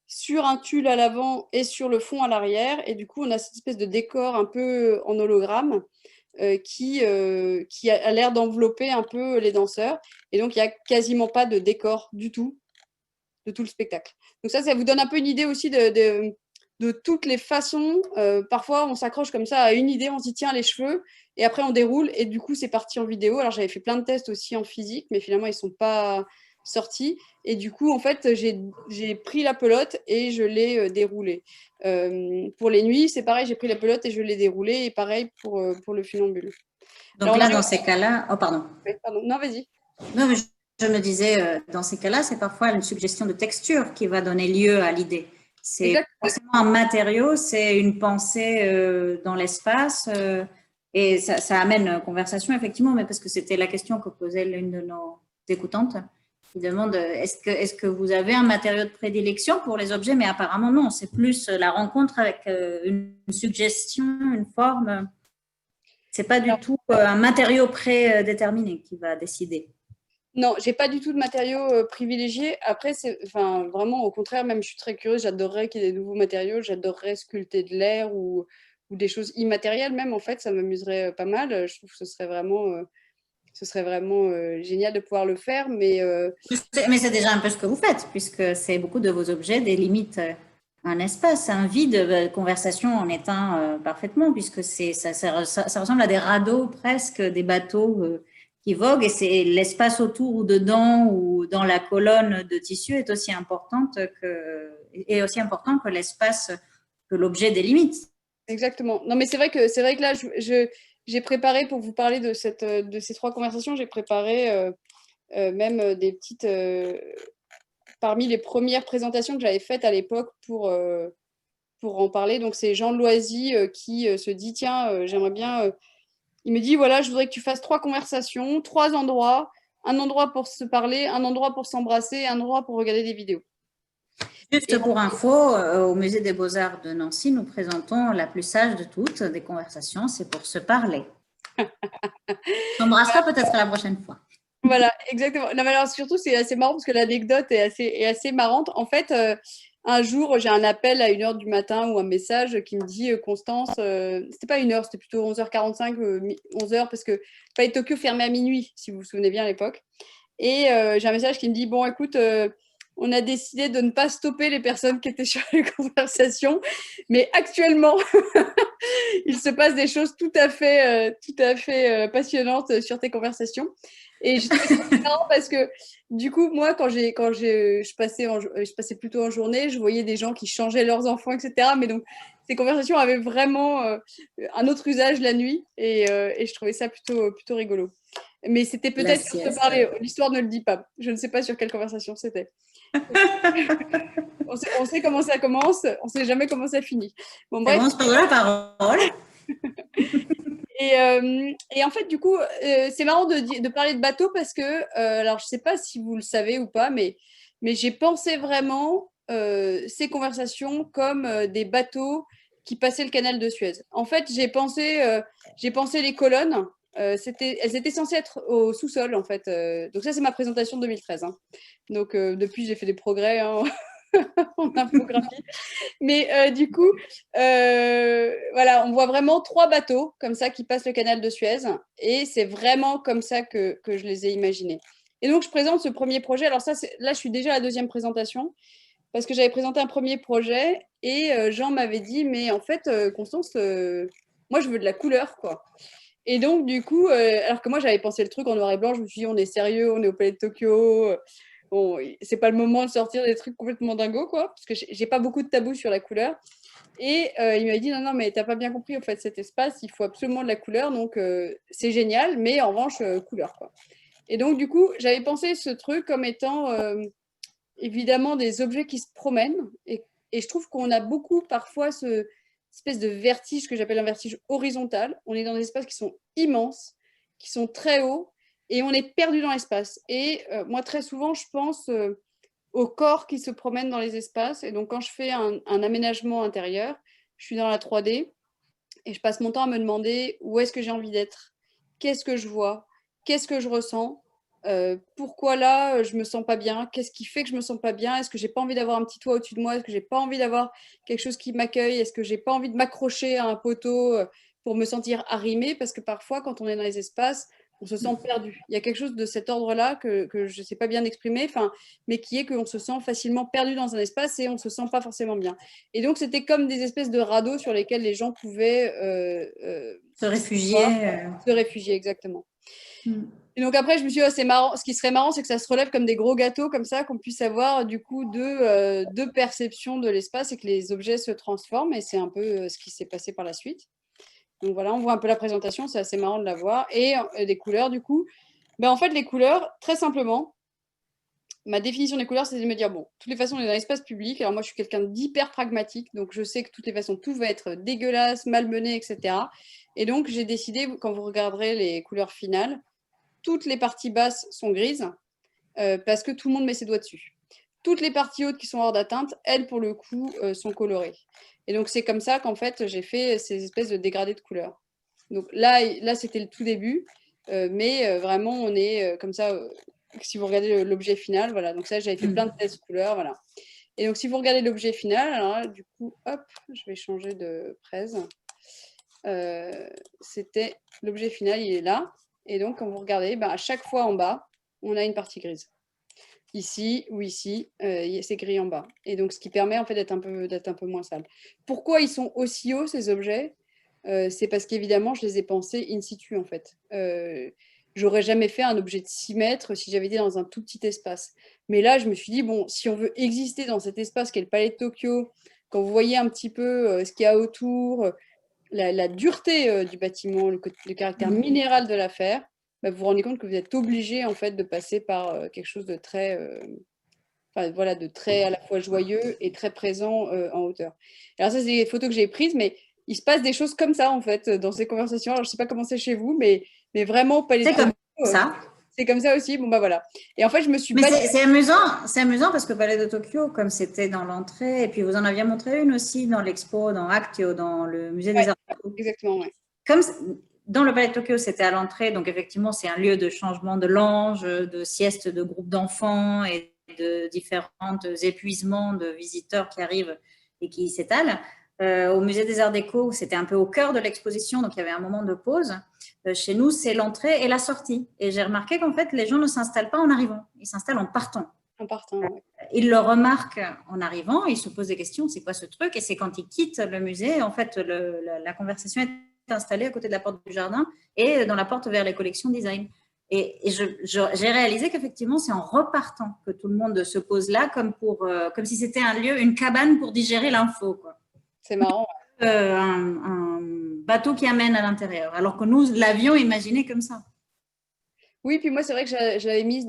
sur un tulle à l'avant et sur le fond à l'arrière. Et du coup, on a cette espèce de décor un peu en hologramme qui a l'air d'envelopper un peu les danseurs. Et donc, il n'y a quasiment pas de décor du tout de tout le spectacle. Donc ça vous donne un peu une idée aussi de toutes les façons. Parfois, on s'accroche comme ça à une idée, on se dit tiens, les cheveux, et après on déroule, et du coup, c'est parti en vidéo. Alors j'avais fait plein de tests aussi en physique, mais finalement, ils ne sont pas sortis. Et du coup, en fait, j'ai pris la pelote et je l'ai déroulée. Pour les nuits, c'est pareil, j'ai pris la pelote et je l'ai déroulée, et pareil pour le funambule. Donc là, dans ces cas-là, oh pardon. Pardon, non, vas-y. Non, mais je me disais, dans ces cas-là, c'est parfois une suggestion de texture qui va donner lieu à l'idée. C'est forcément un matériau, c'est une pensée dans l'espace et ça amène conversation, effectivement, mais parce que c'était la question que posait l'une de nos écoutantes qui demande est-ce que vous avez un matériau de prédilection pour les objets, mais apparemment non, c'est plus la rencontre avec une suggestion, une forme. C'est pas du tout un matériau prédéterminé qui va décider. Non, j'ai pas du tout de matériaux privilégiés. Après, enfin, vraiment, au contraire, même je suis très curieuse, j'adorerais qu'il y ait des nouveaux matériaux, j'adorerais sculpter de l'air ou des choses immatérielles même, en fait, ça m'amuserait pas mal. Je trouve que ce serait vraiment génial de pouvoir le faire, mais Mais c'est déjà un peu ce que vous faites, puisque c'est beaucoup de vos objets délimitent un espace, un vide. Conversation en est un parfaitement, puisque ça ressemble à des radeaux presque, des bateaux qui voguent, et c'est l'espace autour ou dedans ou dans la colonne de tissu est aussi est aussi important que l'espace que l'objet délimite. exactement. Non, mais c'est vrai que là, j'ai préparé pour vous parler de ces trois conversations, j'ai préparé même des petites parmi les premières présentations que j'avais faites à l'époque pour en parler. Donc, c'est Jean Loisy qui se dit, tiens, j'aimerais bien... il me dit, voilà, je voudrais que tu fasses trois conversations, trois endroits, un endroit pour se parler, un endroit pour s'embrasser, un endroit pour regarder des vidéos. Juste pour info, au Musée des Beaux-Arts de Nancy, nous présentons la plus sage de toutes des conversations, c'est pour se parler. On s'embrassera peut-être la prochaine fois. Voilà, exactement. Non, mais alors surtout, c'est assez marrant parce que l'anecdote est assez marrante. En fait, un jour, j'ai un appel à 1h du matin ou un message qui me dit Constance, c'était pas 1h, c'était plutôt 11h45, 11h, parce que Palais de Tokyo fermait à minuit, si vous vous souvenez bien à l'époque. Et j'ai un message qui me dit bon, écoute, on a décidé de ne pas stopper les personnes qui étaient sur les conversations, mais actuellement, il se passe des choses tout à fait passionnantes sur tes conversations. Et je trouvais ça marrant parce que du coup, moi, je passais plutôt en journée, je voyais des gens qui changeaient leurs enfants, etc. Mais donc, ces conversations avaient vraiment un autre usage la nuit et je trouvais ça plutôt rigolo. Mais c'était peut-être sur te parler, l'histoire ne le dit pas. Je ne sais pas sur quelle conversation c'était. On sait comment ça commence, on ne sait jamais comment ça finit. Bon, Ça bref. commence par de la parole. Et en fait, du coup, c'est marrant de parler de bateau parce que, alors je ne sais pas si vous le savez ou pas, mais j'ai pensé vraiment ces conversations comme des bateaux qui passaient le canal de Suez. En fait, j'ai pensé les colonnes. Elles étaient censées être au sous-sol, en fait. Donc ça, c'est ma présentation de 2013. Hein. Donc depuis, j'ai fait des progrès hein, en infographie. Mais du coup, voilà, on voit vraiment 3 bateaux comme ça qui passent le canal de Suez. Et c'est vraiment comme ça que je les ai imaginés. Et donc, je présente ce premier projet. Alors ça, là, je suis déjà à la 2e présentation parce que j'avais présenté un premier projet et Jean m'avait dit, mais en fait, Constance, moi, je veux de la couleur, quoi. Et donc, du coup, alors que moi, j'avais pensé le truc en noir et blanc, je me suis dit, on est sérieux, on est au Palais de Tokyo. Bon, c'est pas le moment de sortir des trucs complètement dingos, quoi, parce que j'ai pas beaucoup de tabous sur la couleur. Et il m'a dit, non, mais t'as pas bien compris, en fait, cet espace, il faut absolument de la couleur, donc c'est génial, mais en revanche, couleur, quoi. Et donc, du coup, j'avais pensé ce truc comme étant évidemment des objets qui se promènent, et je trouve qu'on a beaucoup parfois ce espèce de vertige que j'appelle un vertige horizontal. On est dans des espaces qui sont immenses, qui sont très hauts, et on est perdu dans l'espace. Et moi, très souvent, je pense au corps qui se promène dans les espaces. Et donc, quand je fais un aménagement intérieur, je suis dans la 3D et je passe mon temps à me demander où est-ce que j'ai envie d'être, qu'est-ce que je vois, qu'est-ce que je ressens, pourquoi là je me sens pas bien, qu'est-ce qui fait que je me sens pas bien, est-ce que j'ai pas envie d'avoir un petit toit au-dessus de moi, est-ce que j'ai pas envie d'avoir quelque chose qui m'accueille, est-ce que j'ai pas envie de m'accrocher à un poteau pour me sentir arrimée, parce que parfois quand on est dans les espaces, on se sent perdu. Il y a quelque chose de cet ordre-là que je ne sais pas bien exprimer, mais qui est qu'on se sent facilement perdu dans un espace et on ne se sent pas forcément bien. Et donc, c'était comme des espèces de radeaux sur lesquels les gens pouvaient Se réfugier. se réfugier, exactement. Et donc après, je me suis dit, oh, c'est marrant. Ce qui serait marrant, c'est que ça se relève comme des gros gâteaux, comme ça, qu'on puisse avoir du coup deux perceptions de l'espace et que les objets se transforment. Et c'est un peu ce qui s'est passé par la suite. Donc voilà, on voit un peu la présentation, c'est assez marrant de la voir. Et des couleurs, du coup. Ben, en fait, les couleurs, très simplement, ma définition des couleurs, c'est de me dire, bon, de toutes les façons, on est dans l'espace public. Alors moi, je suis quelqu'un d'hyper pragmatique, donc je sais que de toutes les façons, tout va être dégueulasse, malmené, etc. Et donc, j'ai décidé, quand vous regarderez les couleurs finales, toutes les parties basses sont grises parce que tout le monde met ses doigts dessus. Toutes les parties hautes qui sont hors d'atteinte, elles, pour le coup, sont colorées. Et donc, c'est comme ça qu'en fait, j'ai fait ces espèces de dégradés de couleurs. Donc là c'était le tout début, mais vraiment, on est comme ça. Si vous regardez l'objet final, voilà. Donc ça, j'avais fait plein de tests couleurs, voilà. Et donc, si vous regardez l'objet final, alors là, du coup, hop, je vais changer de presse. C'était l'objet final, il est là. Et donc, quand vous regardez, ben, à chaque fois en bas, on a une partie grise. Ici ou ici, c'est gris en bas. Et donc, ce qui permet en fait d'être un peu moins sale. Pourquoi ils sont aussi hauts, ces objets? C'est parce qu'évidemment, je les ai pensés in situ, en fait. J'aurais jamais fait un objet de 6 mètres si j'avais été dans un tout petit espace. Mais là, je me suis dit, bon, si on veut exister dans cet espace qu'est le Palais de Tokyo, quand vous voyez un petit peu ce qu'il y a autour, la dureté du bâtiment, le caractère minéral de l'affaire, bah, vous vous rendez compte que vous êtes obligé en fait de passer par quelque chose de très, voilà, de très à la fois joyeux et très présent en hauteur. Alors ça, c'est des photos que j'ai prises, mais il se passe des choses comme ça en fait dans ces conversations. Alors je sais pas comment c'est chez vous, mais vraiment pas les. C'est comme ça. C'est comme ça aussi. Bon bah voilà. Et en fait, je me suis. Mais c'est amusant parce que Palais de Tokyo, comme c'était dans l'entrée, et puis vous en aviez montré une aussi dans l'expo, dans Actio, dans le musée des Arts. Exactement, ouais. Comme dans le Palais de Tokyo, c'était à l'entrée, donc effectivement, c'est un lieu de changement de lange, de sieste de groupes d'enfants et de différents épuisements de visiteurs qui arrivent et qui s'étalent. Au musée des Arts Déco, c'était un peu au cœur de l'exposition, donc il y avait un moment de pause. Chez nous, c'est l'entrée et la sortie. Et j'ai remarqué qu'en fait, les gens ne s'installent pas en arrivant, ils s'installent en partant. En partant, ouais. Ils le remarquent en arrivant, ils se posent des questions, c'est quoi ce truc? Et c'est quand ils quittent le musée, en fait, la conversation est installée à côté de la porte du jardin et dans la porte vers les collections design. Et j'ai réalisé qu'effectivement, c'est en repartant que tout le monde se pose là, comme si c'était un lieu, une cabane pour digérer l'info, quoi. C'est marrant. Un bateau qui amène à l'intérieur, alors que nous l'avions imaginé comme ça. Oui, puis moi, c'est vrai que j'avais mis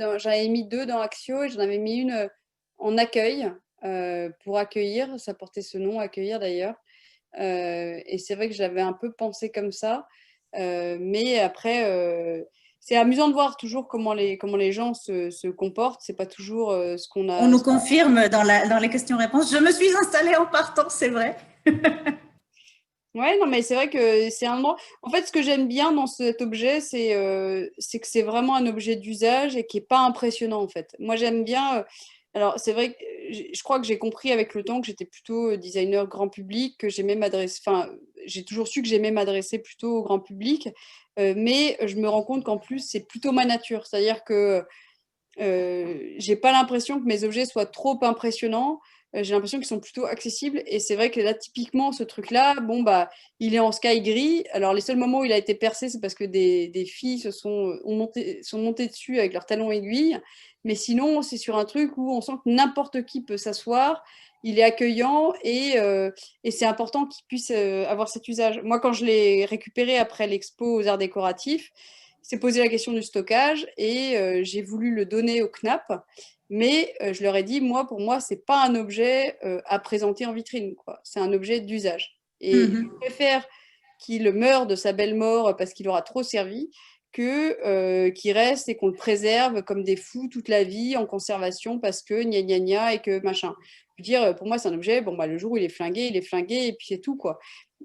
2 dans Axio et j'en avais mis une en accueil, pour accueillir, ça portait ce nom, accueillir d'ailleurs. Et c'est vrai que j'avais un peu pensé comme ça, mais après, c'est amusant de voir toujours comment les gens se comportent. C'est pas toujours ce qu'on On a. nous confirme dans les questions-réponses. Je me suis installée en partant, c'est vrai. Ouais, non, mais c'est vrai que c'est un endroit. En fait, ce que j'aime bien dans cet objet, c'est que c'est vraiment un objet d'usage et qui est pas impressionnant, en fait. Moi, j'aime bien. Alors, c'est vrai que je crois que j'ai compris avec le temps que j'étais plutôt designer grand public, que j'aimais m'adresser. Enfin, j'ai toujours su que j'aimais m'adresser plutôt au grand public, mais je me rends compte qu'en plus, c'est plutôt ma nature. C'est-à-dire que j'ai pas l'impression que mes objets soient trop impressionnants. J'ai l'impression qu'ils sont plutôt accessibles. Et c'est vrai que là, typiquement, ce truc-là, bon, bah, il est en sky gris. Alors, les seuls moments où il a été percé, c'est parce que des filles sont montées dessus avec leurs talons aiguilles. Mais sinon, c'est sur un truc où on sent que n'importe qui peut s'asseoir. Il est accueillant et c'est important qu'il puisse avoir cet usage. Moi, quand je l'ai récupéré après l'expo aux arts décoratifs, s'est posé la question du stockage et j'ai voulu le donner au CNAP, mais je leur ai dit, moi, pour moi, c'est pas un objet à présenter en vitrine, quoi. C'est un objet d'usage. Et je préfère qu'il meure de sa belle mort parce qu'il aura trop servi que qu'il reste et qu'on le préserve comme des fous toute la vie en conservation parce que gna gna gna et que machin. Je veux dire, pour moi, c'est un objet, bon, bah, le jour où il est flingué et puis c'est tout, quoi.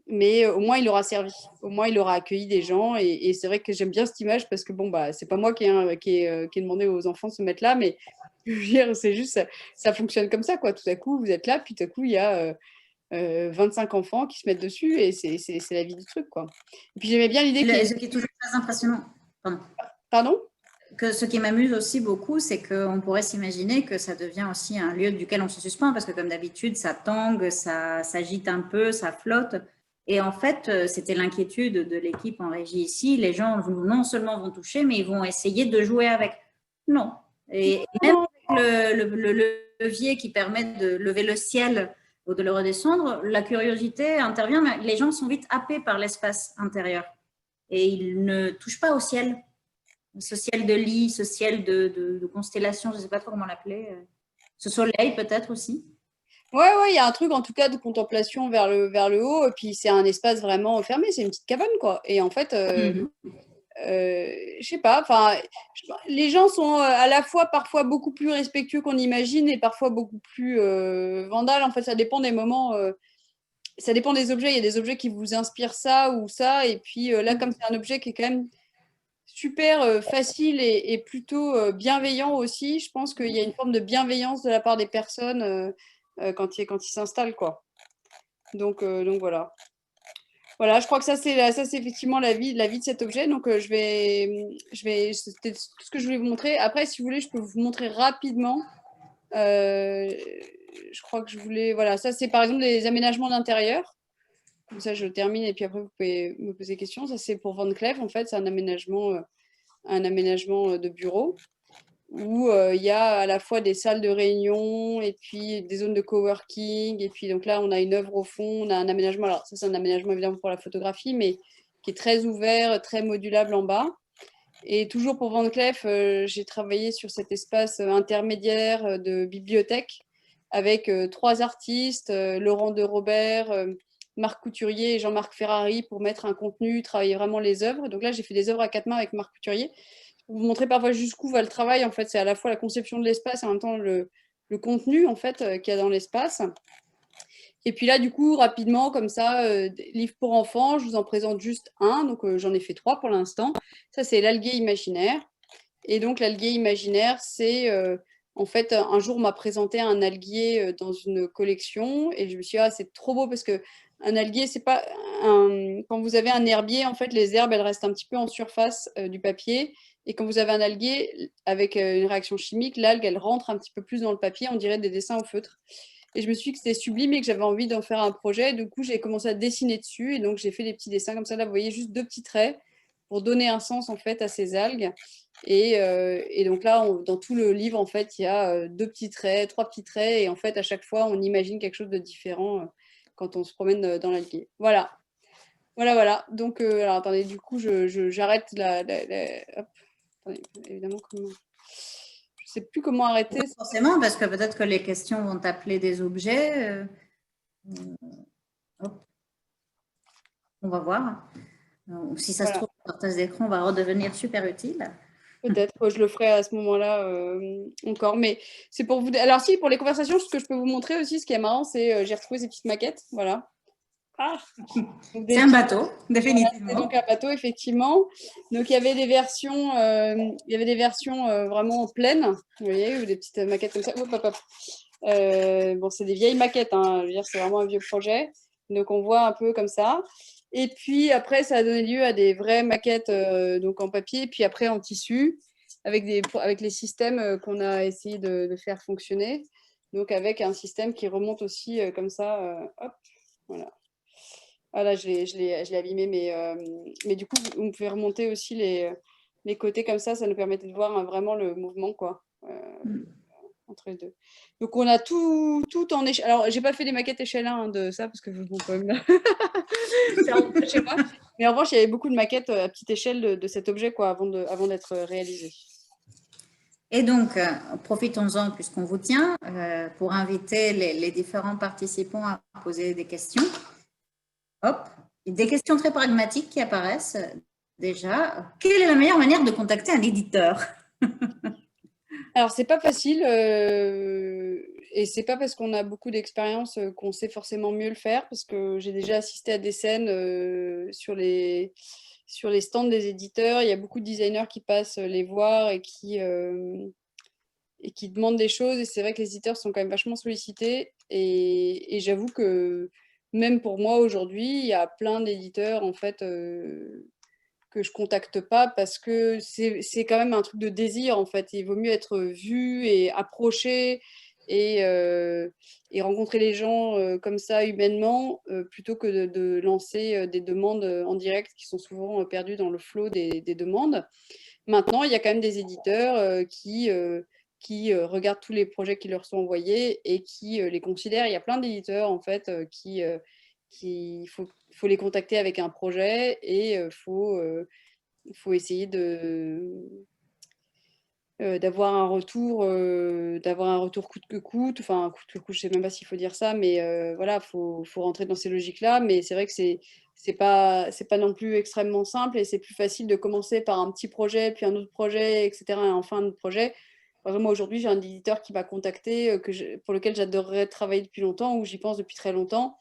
Mais au moins, il aura servi. Au moins, il aura accueilli des gens. Et c'est vrai que j'aime bien cette image parce que, bon, bah, c'est pas moi qui ai demandé aux enfants de se mettre là, mais je veux dire, c'est juste, ça fonctionne comme ça, quoi. Tout à coup, vous êtes là, puis tout à coup, il y a 25 enfants qui se mettent dessus et c'est la vie du truc, quoi. Et puis, j'aimais bien l'idée qu'il y ait... Ce qui est toujours très impressionnant, pardon, Pardon? que ce qui m'amuse aussi beaucoup, c'est qu'on pourrait s'imaginer que ça devient aussi un lieu duquel on se suspend, parce que comme d'habitude, ça tangue, ça s'agite un peu, ça flotte. Et en fait, c'était l'inquiétude de l'équipe en régie ici. Les gens non seulement vont toucher, mais ils vont essayer de jouer avec. Non. Et même avec le levier qui permet de lever le ciel ou de le redescendre, la curiosité intervient, mais les gens sont vite happés par l'espace intérieur. Et ils ne touchent pas au ciel, ce ciel de lit, ce ciel de constellation, je ne sais pas trop comment l'appeler, ce soleil peut-être aussi. Ouais, ouais, il y a un truc en tout cas de contemplation vers le haut, et puis c'est un espace vraiment fermé, c'est une petite cabane, quoi. Et en fait, je sais pas, enfin, les gens sont à la fois parfois beaucoup plus respectueux qu'on imagine et parfois beaucoup plus vandales. En fait, ça dépend des moments, ça dépend des objets. Il y a des objets qui vous inspirent ça ou ça, et puis là, comme c'est un objet qui est quand même super facile et plutôt bienveillant aussi, je pense qu'il y a une forme de bienveillance de la part des personnes quand ils s'installent, quoi. Donc voilà. Voilà, je crois que ça c'est effectivement la vie de cet objet. Donc c'était tout ce que je voulais vous montrer. Après, si vous voulez, je peux vous montrer rapidement. Euh, je crois que je voulais, voilà, ça c'est par exemple des aménagements d'intérieur. Comme ça, je termine et puis après vous pouvez me poser des questions. Ça c'est pour Van Cleef en fait, c'est un aménagement de bureau où il y a à la fois des salles de réunion et puis des zones de coworking. Et puis donc là, on a une œuvre au fond, on a un aménagement. Alors ça, c'est un aménagement évidemment pour la photographie, mais qui est très ouvert, très modulable en bas. Et toujours pour Van Cleef, j'ai travaillé sur cet espace intermédiaire de bibliothèque avec trois artistes, Laurent de Robert, Marc Couturier et Jean-Marc Ferrari pour mettre un contenu, travailler vraiment les œuvres. Donc là, j'ai fait des œuvres à quatre mains avec Marc Couturier vous montrer parfois jusqu'où va le travail. En fait, c'est à la fois la conception de l'espace et en même temps le contenu en fait qu'il y a dans l'espace. Et puis là, du coup, rapidement, comme ça, livre pour enfants, je vous en présente juste un. Donc, j'en ai fait trois pour l'instant. Ça, c'est l'algué imaginaire. Et donc, l'algué imaginaire, c'est en fait, un jour, on m'a présenté un alguier dans une collection et je me suis dit, ah, c'est trop beau parce que un alguier, c'est pas quand vous avez un herbier, en fait, les herbes, elles restent un petit peu en surface du papier. Et quand vous avez un alguier avec une réaction chimique, l'algue, elle rentre un petit peu plus dans le papier, on dirait des dessins au feutre. Et je me suis dit que c'était sublime et que j'avais envie d'en faire un projet. Du coup, j'ai commencé à dessiner dessus et donc j'ai fait des petits dessins comme ça. Là, vous voyez juste deux petits traits pour donner un sens en fait à ces algues. Et donc là, dans tout le livre, en fait, il y a deux petits traits, trois petits traits, et en fait, à chaque fois, on imagine quelque chose de différent quand on se promène dans l'alguer. Voilà, voilà, voilà. Donc, alors attendez, du coup, j'arrête hop. Attendez, évidemment, comment... Je sais plus comment arrêter. Oui, forcément, parce que peut-être que les questions vont appeler des objets. Hop, on va voir. Si ça se trouve, le partage d'écran va redevenir super utile. Peut-être, je le ferai à ce moment-là encore. Mais c'est pour vous. Alors, si, pour les conversations, ce que je peux vous montrer aussi, ce qui est marrant, c'est j'ai retrouvé ces petites maquettes. Voilà. Ah, c'est un bateau, définitivement. C'est donc un bateau, effectivement. Donc, il y avait des versions, vraiment pleines, vous voyez, ou des petites maquettes comme ça. Hop, hop, hop. Bon, c'est des vieilles maquettes, hein. Je veux dire, c'est vraiment un vieux projet. Donc, on voit un peu comme ça. Et puis, après, ça a donné lieu à des vraies maquettes donc en papier, puis après en tissu, avec les systèmes qu'on a essayé de faire fonctionner. Donc, avec un système qui remonte aussi comme ça. Hop, voilà. Voilà, je l'ai abîmé, mais du coup, vous pouvez remonter aussi les côtés comme ça nous permettait de voir vraiment le mouvement, quoi, entre les deux. Donc, on a tout en échelle. Alors, j'ai pas fait des maquettes échelle 1 de ça, parce que vous ne pouvez me faire rentrer chez moi. Mais en revanche, il y avait beaucoup de maquettes à petite échelle de cet objet, quoi, avant d'être réalisé. Et donc, profitons-en puisqu'on vous tient pour inviter les différents participants à poser des questions. Hop, des questions très pragmatiques qui apparaissent déjà. Quelle est la meilleure manière de contacter un éditeur? Alors, c'est pas facile et c'est pas parce qu'on a beaucoup d'expérience qu'on sait forcément mieux le faire, parce que j'ai déjà assisté à des scènes sur les stands des éditeurs. Il y a beaucoup de designers qui passent les voir et qui demandent des choses. Et c'est vrai que les éditeurs sont quand même vachement sollicités. Et j'avoue que même pour moi aujourd'hui, il y a plein d'éditeurs en fait que je contacte pas parce que c'est quand même un truc de désir en fait. Il vaut mieux être vu et approché et rencontrer les gens comme ça humainement plutôt que de lancer des demandes en direct qui sont souvent perdues dans le flot des demandes. Maintenant, il y a quand même des éditeurs qui regardent tous les projets qui leur sont envoyés et qui les considèrent. Il y a plein d'éditeurs en fait qui faut les contacter avec un projet et faut essayer d'avoir un retour coûte que coûte. Enfin, coûte que coûte, je sais même pas s'il faut dire ça, mais voilà, faut rentrer dans ces logiques-là. Mais c'est vrai que c'est pas non plus extrêmement simple et c'est plus facile de commencer par un petit projet, puis un autre projet, etc. Et enfin un autre projet. Par exemple, moi aujourd'hui, j'ai un éditeur qui m'a contacté pour lequel j'adorerais travailler depuis longtemps ou j'y pense depuis très longtemps.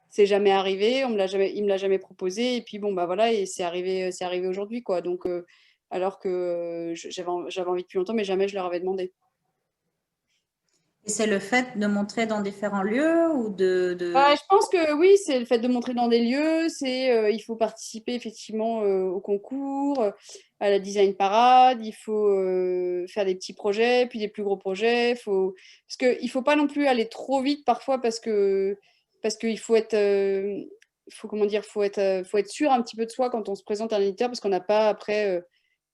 C'est jamais arrivé, il me l'a jamais proposé et puis bon bah voilà et c'est arrivé aujourd'hui quoi. Donc alors que j'avais envie depuis longtemps mais jamais je leur avais demandé. Et c'est le fait de montrer dans différents lieux ou Je pense que oui, c'est le fait de montrer dans des lieux, il faut participer effectivement au concours, à la design parade, il faut faire des petits projets, puis des plus gros projets, parce qu'il faut pas non plus aller trop vite parfois parce qu'il faut être faut être sûr un petit peu de soi quand on se présente à un éditeur parce qu'on n'a pas après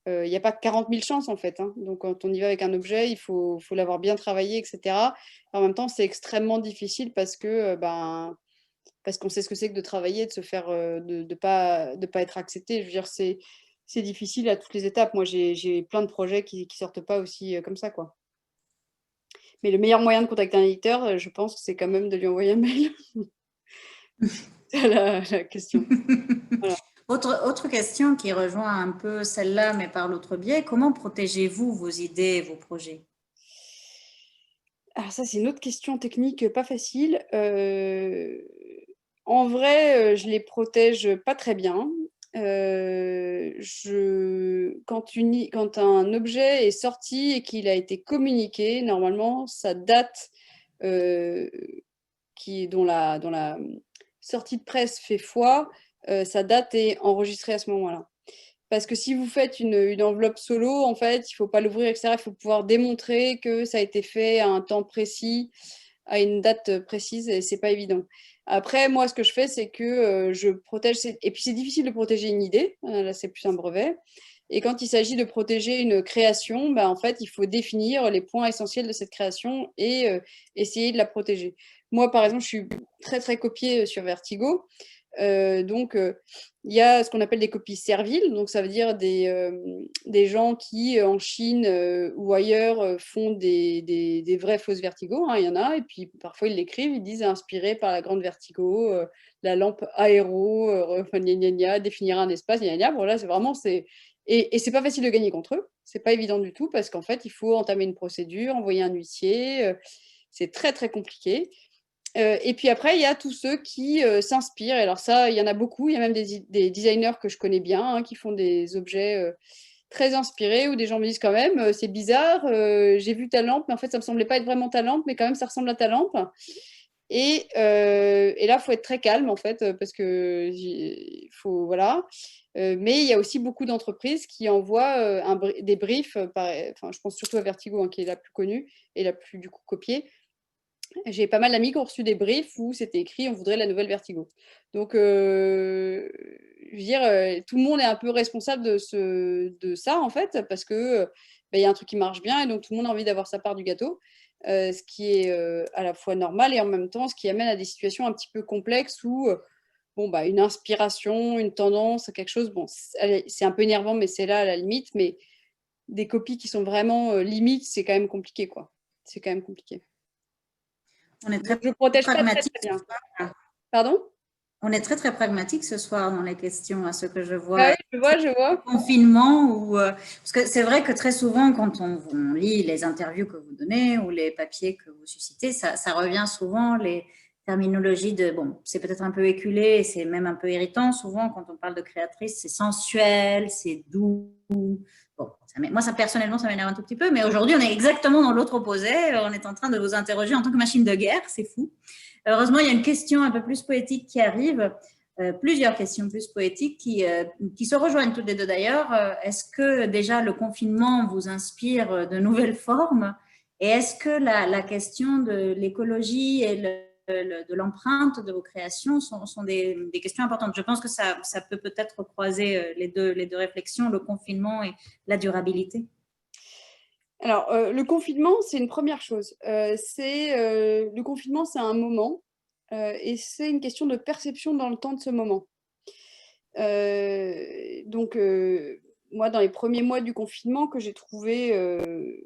il n'y a pas 40 000 chances en fait, hein. Donc quand on y va avec un objet, il faut l'avoir bien travaillé, etc. En même temps, c'est extrêmement difficile parce que parce qu'on sait ce que c'est que de travailler, de se faire de pas être accepté. Je veux dire, c'est difficile à toutes les étapes. Moi, j'ai plein de projets qui sortent pas aussi comme ça, quoi. Mais le meilleur moyen de contacter un éditeur, je pense que c'est quand même de lui envoyer un mail. C'est la question. Voilà. Autre question qui rejoint un peu celle-là, mais par l'autre biais, comment protégez-vous vos idées et vos projets? Alors ça, c'est une autre question technique pas facile. En vrai, je les protège pas très bien. Quand un objet est sorti et qu'il a été communiqué, normalement, sa date dont la sortie de presse fait foi, sa date est enregistrée à ce moment-là. Parce que si vous faites une enveloppe solo, en fait, il ne faut pas l'ouvrir, etc. Il faut pouvoir démontrer que ça a été fait à un temps précis, à une date précise, et c'est pas évident. Après, moi, ce que je fais, c'est que je protège. Et puis, c'est difficile de protéger une idée. Là, c'est plus un brevet. Et quand il s'agit de protéger une création, bah, en fait, il faut définir les points essentiels de cette création et essayer de la protéger. Moi, par exemple, je suis très, très copiée sur Vertigo. Donc, il y a ce qu'on appelle des copies serviles. Donc, ça veut dire des gens qui, en Chine ou ailleurs, font des vrais fausses vertigos. Hein, il y en a. Et puis, parfois, ils l'écrivent. Ils disent inspiré par la grande vertigo, la lampe aéro, enfin, gna, gna, gna, définir un espace, gna, gna. Bon, là, c'est vraiment... Et c'est pas facile de gagner contre eux. C'est pas évident du tout parce qu'en fait, il faut entamer une procédure, envoyer un huissier. C'est très, très compliqué. Et puis après, il y a tous ceux qui s'inspirent. Et alors ça, il y en a beaucoup. Il y a même des designers que je connais bien hein, qui font des objets très inspirés où des gens me disent quand même, c'est bizarre, j'ai vu ta lampe, mais en fait, ça me semblait pas être vraiment ta lampe, mais quand même, ça ressemble à ta lampe. Et là, il faut être très calme en fait, parce que faut, voilà. Mais il y a aussi beaucoup d'entreprises qui envoient des briefs, enfin, je pense surtout à Vertigo, hein, qui est la plus connue et la plus du coup copiée. J'ai pas mal d'amis qui ont reçu des briefs où c'était écrit on voudrait la nouvelle Vertigo. Donc, je veux dire, tout le monde est un peu responsable de ça en fait, parce que bah, il y a un truc qui marche bien et donc tout le monde a envie d'avoir sa part du gâteau, ce qui est à la fois normal et en même temps ce qui amène à des situations un petit peu complexes où bon, bah, une inspiration, une tendance, quelque chose, bon, c'est un peu énervant, mais c'est là à la limite, mais des copies qui sont vraiment limites, c'est quand même compliqué, quoi. C'est quand même compliqué. On est Donc, très je ne protège pas très, pragmatique très bien. ce soir. Pardon? On est très, très pragmatique ce soir dans les questions, à ce que je Ah vois. oui, je vois, je vois. Confinement, parce que c'est vrai que très souvent, quand on lit les interviews que vous donnez ou les papiers que vous suscitez, ça revient souvent, les terminologies de, bon, c'est peut-être un peu éculé, c'est même un peu irritant souvent quand on parle de créatrice, c'est sensuel, c'est doux. Bon, moi, ça personnellement, ça m'énerve un tout petit peu, mais aujourd'hui, on est exactement dans l'autre opposé. On est en train de vous interroger en tant que machine de guerre, c'est fou. Heureusement, il y a une question un peu plus poétique qui arrive, plusieurs questions plus poétiques qui se rejoignent toutes les deux d'ailleurs. Est-ce que déjà le confinement vous inspire de nouvelles formes? Et est-ce que la question de l'écologie et de l'empreinte de vos créations sont des questions importantes? Je pense que ça peut peut-être croiser les deux réflexions, le confinement et la durabilité. Alors, le confinement, c'est une première chose. Le confinement, c'est un moment et c'est une question de perception dans le temps de ce moment. Donc, moi, dans les premiers mois du confinement, que j'ai trouvé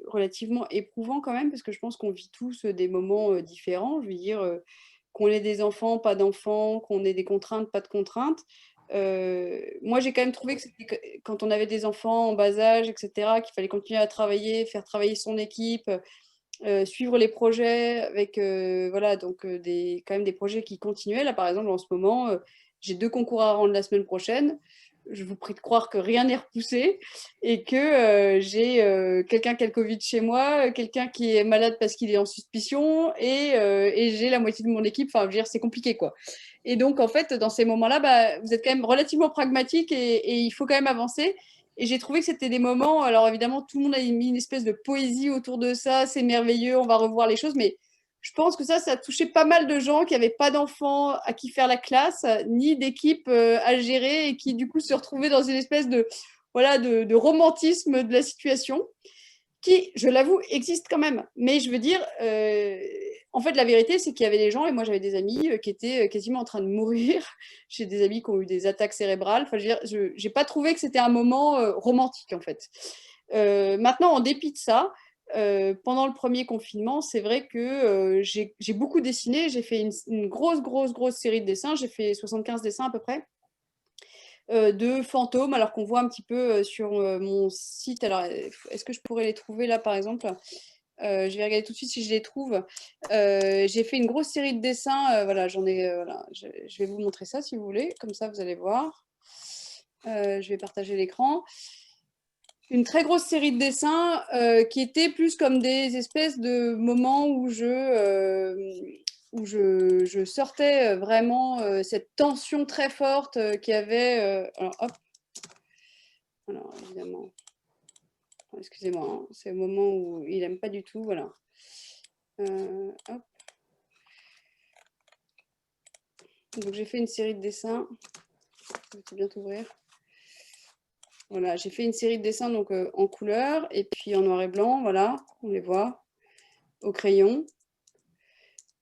relativement éprouvant quand même, parce que je pense qu'on vit tous des moments différents. Je veux dire, qu'on ait des enfants, pas d'enfants, qu'on ait des contraintes, pas de contraintes. Moi, j'ai quand même trouvé que quand on avait des enfants en bas âge, etc., qu'il fallait continuer à travailler, faire travailler son équipe, suivre les projets avec, voilà, donc quand même des projets qui continuaient. Là, par exemple, en ce moment, j'ai 2 concours à rendre la semaine prochaine. Je vous prie de croire que rien n'est repoussé et que j'ai quelqu'un qui a le Covid chez moi, quelqu'un qui est malade parce qu'il est en suspicion et j'ai la moitié de mon équipe. Enfin, je veux dire, c'est compliqué, quoi. Et donc, en fait, dans ces moments-là, bah, vous êtes quand même relativement pragmatique et il faut quand même avancer. Et j'ai trouvé que c'était des moments, alors évidemment, tout le monde a mis une espèce de poésie autour de ça, c'est merveilleux, on va revoir les choses, mais je pense que ça touchait pas mal de gens qui n'avaient pas d'enfants à qui faire la classe, ni d'équipe à gérer, et qui du coup se retrouvaient dans une espèce de, voilà, de romantisme de la situation qui, je l'avoue, existe quand même. Mais je veux dire, en fait, la vérité, c'est qu'il y avait des gens, et moi j'avais des amis qui étaient quasiment en train de mourir. J'ai des amis qui ont eu des attaques cérébrales. Enfin, je n'ai pas trouvé que c'était un moment romantique, en fait. Maintenant, en dépit de ça, pendant le premier confinement, c'est vrai que j'ai beaucoup dessiné. J'ai fait une grosse série de dessins. J'ai fait 75 dessins à peu près de fantômes, alors qu'on voit un petit peu sur mon site. Alors, est-ce que je pourrais les trouver là, par exemple? Je vais regarder tout de suite si je les trouve. J'ai fait une grosse série de dessins. Voilà, j'en ai. Voilà, je vais vous montrer ça si vous voulez. Comme ça, vous allez voir. Je vais partager l'écran. Une très grosse série de dessins qui étaient plus comme des espèces de moments où je sortais vraiment cette tension très forte qu'il y avait. Alors, hop. Alors, évidemment. Excusez-moi, hein, c'est le moment où il n'aime pas du tout. Voilà. Hop. Donc, j'ai fait une série de dessins. Je vais bientôt ouvrir. Voilà, j'ai fait une série de dessins donc, en couleur et puis en noir et blanc. Voilà, on les voit au crayon.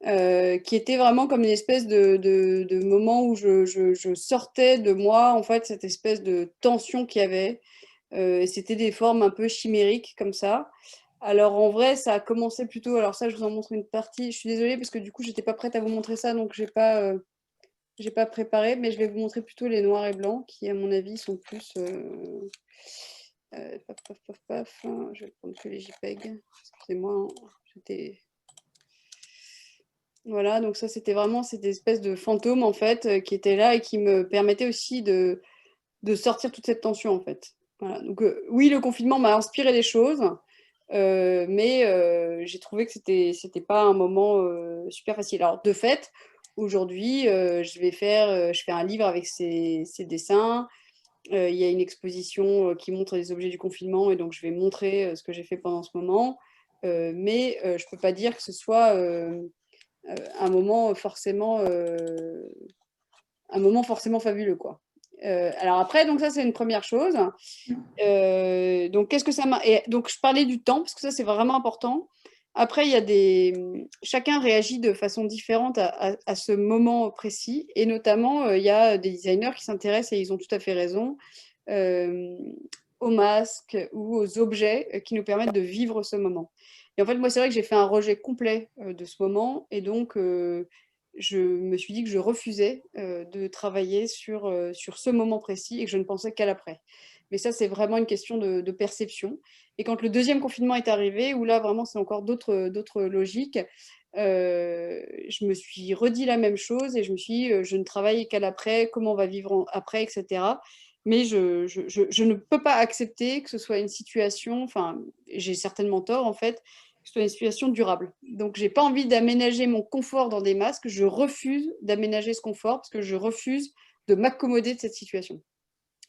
qui était vraiment comme une espèce de moment où je sortais de moi, en fait, cette espèce de tension qu'il y avait. Et c'était des formes un peu chimériques comme ça. Alors en vrai, ça a commencé plutôt. Alors ça, je vous en montre une partie. Je suis désolée parce que du coup, j'étais pas prête à vous montrer ça, donc j'ai pas préparé, mais je vais vous montrer plutôt les noirs et blancs qui, à mon avis, sont plus. Paf, paf, paf, paf, hein. Je vais prendre que les JPEG. Excusez-moi, hein. J'étais. Voilà, donc ça, c'était vraiment cette espèce de fantôme, en fait, qui était là et qui me permettait aussi de sortir toute cette tension, en fait. Voilà, donc oui, le confinement m'a inspiré des choses, mais j'ai trouvé que c'était pas un moment super facile. Alors, de fait, aujourd'hui, je fais un livre avec ces dessins. Il y a une exposition qui montre les objets du confinement, et donc je vais montrer ce que j'ai fait pendant ce moment. Mais je peux pas dire que ce soit un moment forcément fabuleux, quoi. Alors après, donc ça c'est une première chose. Donc qu'est-ce que ça m'a et donc je parlais du temps parce que ça c'est vraiment important. Après il y a chacun réagit de façon différente à ce moment précis, et notamment il y a des designers qui s'intéressent, et ils ont tout à fait raison, euh, aux masques ou aux objets qui nous permettent de vivre ce moment. Et en fait, moi, c'est vrai que j'ai fait un rejet complet de ce moment, et donc je me suis dit que je refusais de travailler sur ce moment précis et que je ne pensais qu'à l'après. Mais ça, c'est vraiment une question de perception. Et quand le deuxième confinement est arrivé, où là, vraiment, c'est encore d'autres logiques, je me suis redit la même chose et je me suis dit, je ne travaille qu'à l'après, comment on va vivre après, etc. Mais je ne peux pas accepter que ce soit une situation, enfin, j'ai certainement tort en fait, que ce soit une situation durable. Donc, j'ai pas envie d'aménager mon confort dans des masques, je refuse d'aménager ce confort parce que je refuse de m'accommoder de cette situation.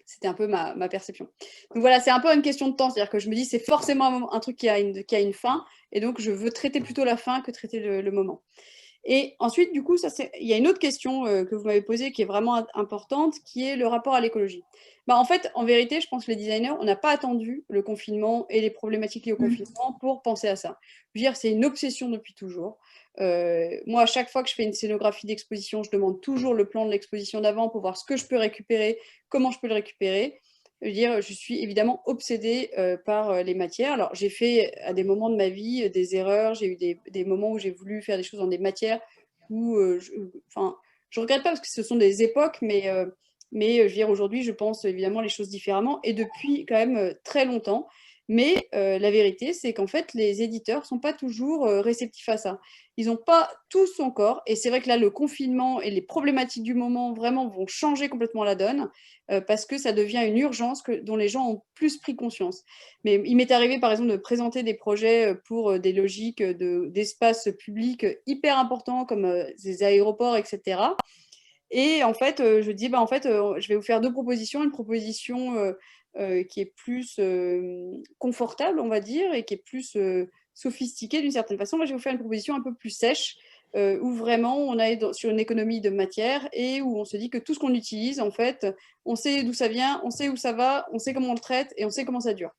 C'était un peu ma perception. Donc voilà, c'est un peu une question de temps, c'est-à-dire que je me dis c'est forcément un truc qui a une fin, et donc je veux traiter plutôt la fin que traiter le moment. Et ensuite, du coup, il y a une autre question que vous m'avez posée qui est vraiment importante, qui est le rapport à l'écologie. Bah, en fait, en vérité, je pense que les designers, on n'a pas attendu le confinement et les problématiques liées au confinement pour penser à ça. Je veux dire, c'est une obsession depuis toujours. Moi, à chaque fois que je fais une scénographie d'exposition, je demande toujours le plan de l'exposition d'avant pour voir ce que je peux récupérer, comment je peux le récupérer. Je veux dire, je suis évidemment obsédée par les matières. Alors, j'ai fait à des moments de ma vie des erreurs. J'ai eu des moments où j'ai voulu faire des choses dans des matières où, enfin, je regrette pas parce que ce sont des époques, mais je veux dire, aujourd'hui, je pense évidemment les choses différemment et depuis quand même très longtemps. Mais la vérité, c'est qu'en fait, les éditeurs sont pas toujours réceptifs à ça. Ils n'ont pas tous encore, et c'est vrai que là, le confinement et les problématiques du moment vraiment vont changer complètement la donne parce que ça devient une urgence dont les gens ont plus pris conscience. Mais il m'est arrivé, par exemple, de présenter des projets pour des logiques d'espace public hyper importants comme des aéroports, etc. Et en fait, je dis, bah, en fait, je vais vous faire deux propositions. Une proposition qui est plus confortable, on va dire, et qui est plus sophistiquée d'une certaine façon. Moi, je vais vous faire une proposition un peu plus sèche, où vraiment on est sur une économie de matière et où on se dit que tout ce qu'on utilise, en fait, on sait d'où ça vient, on sait où ça va, on sait comment on le traite et on sait comment ça dure.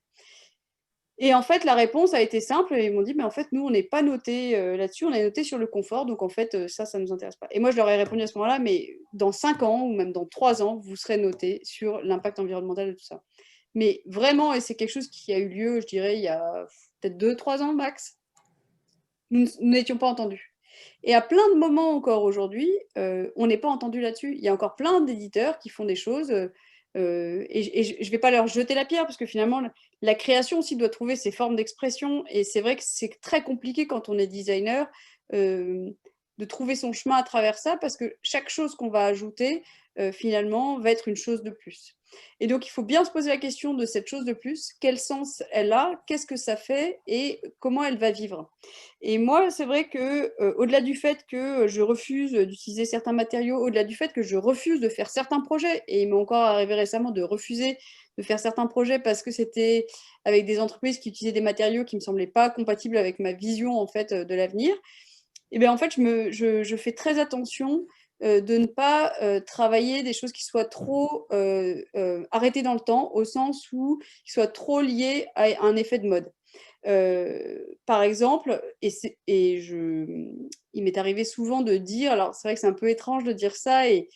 Et en fait, la réponse a été simple. Ils m'ont dit, mais en fait, nous, on n'est pas noté là-dessus, on est noté sur le confort. Donc, en fait, ça ne nous intéresse pas. Et moi, je leur ai répondu à ce moment-là, mais dans 5 ans ou même dans 3 ans, vous serez noté sur l'impact environnemental de tout ça. Mais vraiment, et c'est quelque chose qui a eu lieu, je dirais, il y a peut-être 2, 3 ans max, nous n'étions pas entendus. Et à plein de moments encore aujourd'hui, on n'est pas entendu là-dessus. Il y a encore plein d'éditeurs qui font des choses et je ne vais pas leur jeter la pierre parce que finalement, la création aussi doit trouver ses formes d'expression. Et c'est vrai que c'est très compliqué quand on est designer de trouver son chemin à travers ça parce que chaque chose qu'on va ajouter, finalement, va être une chose de plus. Et donc, il faut bien se poser la question de cette chose de plus. Quel sens elle a? Qu'est-ce que ça fait? Et comment elle va vivre? Et moi, c'est vrai que, au-delà du fait que je refuse d'utiliser certains matériaux, au-delà du fait que je refuse de faire certains projets, et il m'est encore arrivé récemment de refuser de faire certains projets parce que c'était avec des entreprises qui utilisaient des matériaux qui ne me semblaient pas compatibles avec ma vision en fait de l'avenir. Et bien en fait, je fais très attention de ne pas travailler des choses qui soient trop arrêtées dans le temps, au sens où qui soient trop liées à un effet de mode. Par exemple, il m'est arrivé souvent de dire, alors c'est vrai que c'est un peu étrange de dire ça, et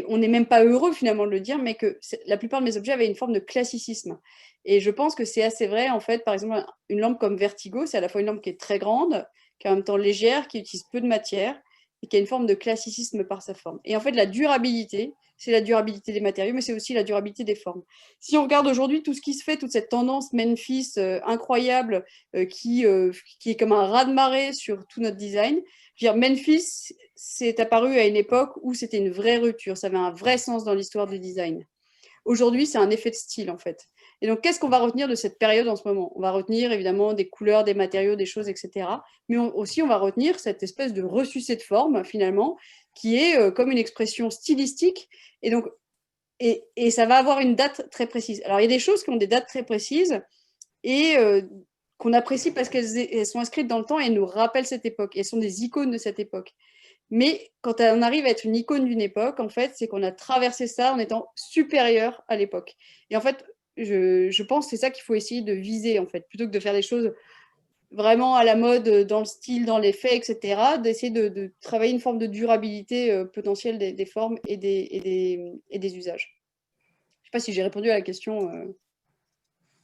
on n'est même pas heureux finalement de le dire, mais que la plupart de mes objets avaient une forme de classicisme. Et je pense que c'est assez vrai, en fait. Par exemple, une lampe comme Vertigo, c'est à la fois une lampe qui est très grande, qui est en même temps légère, qui utilise peu de matière, et qui a une forme de classicisme par sa forme. Et en fait, la durabilité, c'est la durabilité des matériaux, mais c'est aussi la durabilité des formes. Si on regarde aujourd'hui tout ce qui se fait, toute cette tendance Memphis incroyable, qui est comme un raz-de-marée sur tout notre design, je veux dire, Memphis, c'est apparu à une époque où c'était une vraie rupture, ça avait un vrai sens dans l'histoire du design. Aujourd'hui, c'est un effet de style, en fait. Et donc, qu'est-ce qu'on va retenir de cette période en ce moment? On va retenir, évidemment, des couleurs, des matériaux, des choses, etc. Mais aussi, on va retenir cette espèce de ressucé de forme, finalement, qui est comme une expression stylistique. Et donc, et ça va avoir une date très précise. Alors, il y a des choses qui ont des dates très précises et qu'on apprécie parce qu'elles sont inscrites dans le temps et nous rappellent cette époque. Elles sont des icônes de cette époque. Mais quand on arrive à être une icône d'une époque, en fait, c'est qu'on a traversé ça en étant supérieur à l'époque. Et en fait, je pense que c'est ça qu'il faut essayer de viser, en fait, plutôt que de faire des choses vraiment à la mode, dans le style, dans les faits, etc., d'essayer de travailler une forme de durabilité potentielle des formes et des usages. Je ne sais pas si j'ai répondu à la question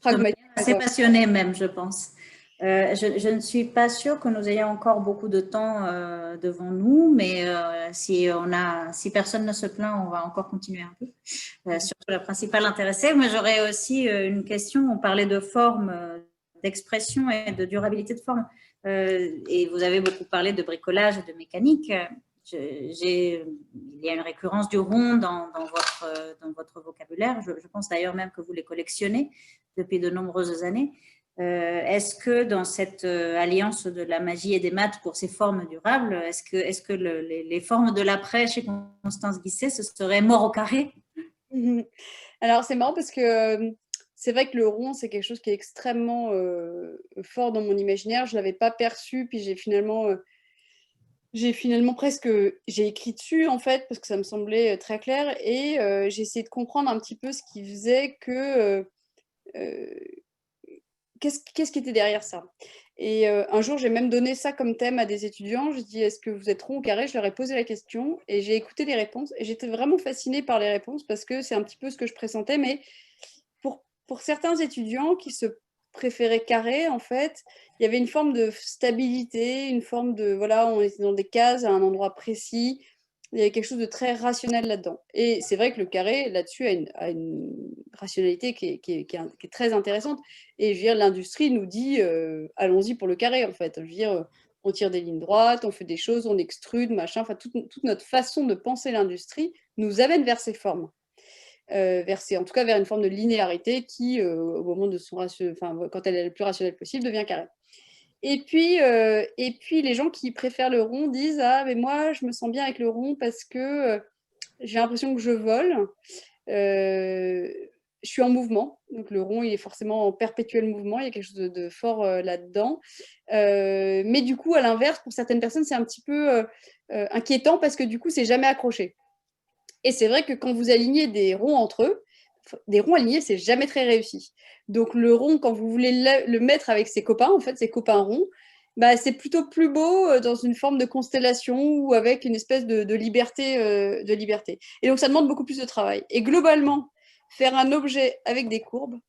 pragmatique. Assez passionné même, je pense. Je ne suis pas sûre que nous ayons encore beaucoup de temps devant nous, mais si personne ne se plaint, on va encore continuer un peu. Surtout la principale intéressée. Mais j'aurais aussi une question. On parlait de forme, d'expression et de durabilité de forme. Et vous avez beaucoup parlé de bricolage et de mécanique. Il y a une récurrence du rond dans votre vocabulaire. Je pense d'ailleurs même que vous les collectionnez depuis de nombreuses années. Est-ce que dans cette alliance de la magie et des maths pour ces formes durables, est-ce que les formes de l'après chez Constance Guisset, ce serait mort au carré? Alors, c'est marrant parce que c'est vrai que le rond, c'est quelque chose qui est extrêmement fort dans mon imaginaire. Je ne l'avais pas perçu, puis j'ai finalement presque j'ai écrit dessus, en fait, parce que ça me semblait très clair, et j'ai essayé de comprendre un petit peu ce qui faisait que qu'est-ce qui était derrière ça. Et un jour, j'ai même donné ça comme thème à des étudiants. Je dis: «Est-ce que vous êtes rond ou carré?» Je leur ai posé la question et j'ai écouté les réponses et j'étais vraiment fascinée par les réponses parce que c'est un petit peu ce que je pressentais. Mais pour certains étudiants qui se préféraient carré, en fait, il y avait une forme de stabilité, une forme de, voilà, on était dans des cases à un endroit précis. Il y avait quelque chose de très rationnel là-dedans. Et c'est vrai que le carré, là-dessus, a une rationalité qui est très intéressante. Et je veux dire, l'industrie nous dit, allons-y pour le carré, en fait. Je veux dire, on tire des lignes droites, on fait des choses, on extrude, machin. Enfin, toute notre façon de penser l'industrie nous amène vers ces formes. En tout cas vers une forme de linéarité qui, au moment de son ratio, enfin, quand elle est le plus rationnelle possible, devient carré. Et puis les gens qui préfèrent le rond disent: «Ah, mais moi, je me sens bien avec le rond parce que j'ai l'impression que je vole. Je suis en mouvement». Donc le rond, il est forcément en perpétuel mouvement. Il y a quelque chose de fort là-dedans. Mais du coup, à l'inverse, pour certaines personnes, c'est un petit peu inquiétant parce que du coup, c'est jamais accroché. Et c'est vrai que quand vous alignez des ronds entre eux, des ronds alignés, c'est jamais très réussi. Donc le rond, quand vous voulez le mettre avec ses copains, en fait, ses copains ronds, bah, c'est plutôt plus beau dans une forme de constellation ou avec une espèce de liberté, de liberté. Et donc ça demande beaucoup plus de travail. Et globalement, faire un objet avec des courbes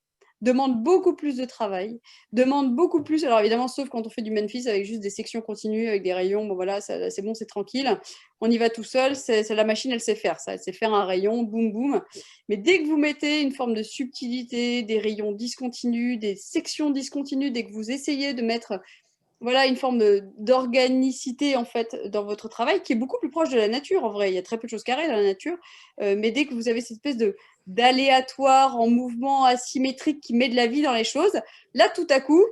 demande beaucoup plus de travail, demande beaucoup plus, alors évidemment, sauf quand on fait du Memphis avec juste des sections continues, avec des rayons, bon voilà, c'est bon, c'est tranquille, on y va tout seul, la machine, elle sait faire ça, elle sait faire un rayon, boum, boum. Mais dès que vous mettez une forme de subtilité, des rayons discontinus, des sections discontinues, dès que vous essayez de mettre, voilà, une forme d'organicité, en fait, dans votre travail, qui est beaucoup plus proche de la nature, en vrai. Il y a très peu de choses carrées dans la nature, mais dès que vous avez cette espèce d'aléatoire en mouvement asymétrique qui met de la vie dans les choses, là, tout à coup,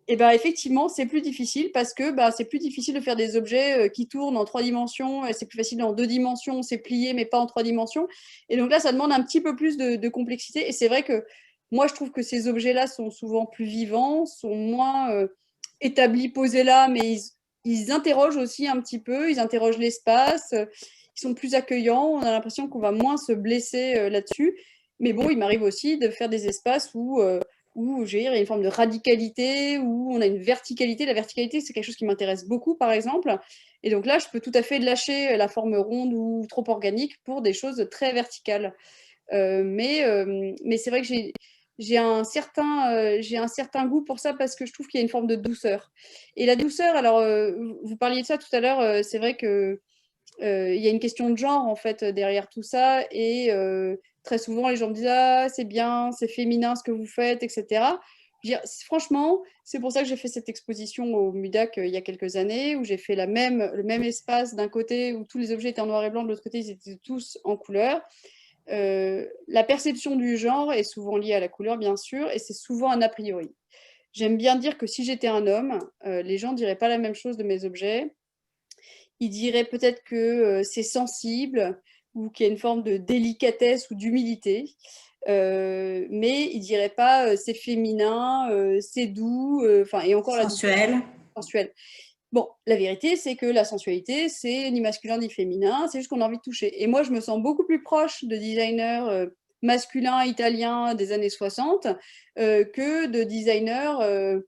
et ben effectivement, c'est plus difficile parce que c'est plus difficile de faire des objets qui tournent en 3 dimensions. C'est plus facile en 2 dimensions, c'est plié, mais pas en 3 dimensions. Et donc là, ça demande un petit peu plus de complexité. Et c'est vrai que moi, je trouve que ces objets-là sont souvent plus vivants, sont moins établis, posés là, mais ils interrogent aussi un petit peu, ils interrogent l'espace. qui sont plus accueillants. On a l'impression qu'on va moins se blesser là-dessus. Mais bon, il m'arrive aussi de faire des espaces où je veux dire, il y a une forme de radicalité, où on a une verticalité. La verticalité, c'est quelque chose qui m'intéresse beaucoup, par exemple. Et donc là, je peux tout à fait lâcher la forme ronde ou trop organique pour des choses très verticales. Mais c'est vrai que j'ai un certain goût pour ça parce que je trouve qu'il y a une forme de douceur. Et la douceur, alors, vous parliez de ça tout à l'heure, c'est vrai que il y a une question de genre en fait derrière tout ça et très souvent les gens me disent ah c'est bien, c'est féminin ce que vous faites, etc. Je veux dire, franchement, c'est pour ça que j'ai fait cette exposition au MUDAC il y a quelques années où j'ai fait le même espace d'un côté où tous les objets étaient en noir et blanc, de l'autre côté ils étaient tous en couleur. La perception du genre est souvent liée à la couleur bien sûr et c'est souvent un a priori. J'aime bien dire que si j'étais un homme, les gens diraient pas la même chose de mes objets. Il dirait peut-être que c'est sensible ou qu'il y a une forme de délicatesse ou d'humilité. Mais il dirait pas c'est féminin, c'est doux, enfin et encore la douceur Sensuel. sensuelle. Bon, la vérité, c'est que la sensualité, c'est ni masculin ni féminin, c'est juste qu'on a envie de toucher. Et moi, je me sens beaucoup plus proche de designers masculins italiens des années 60 que de designers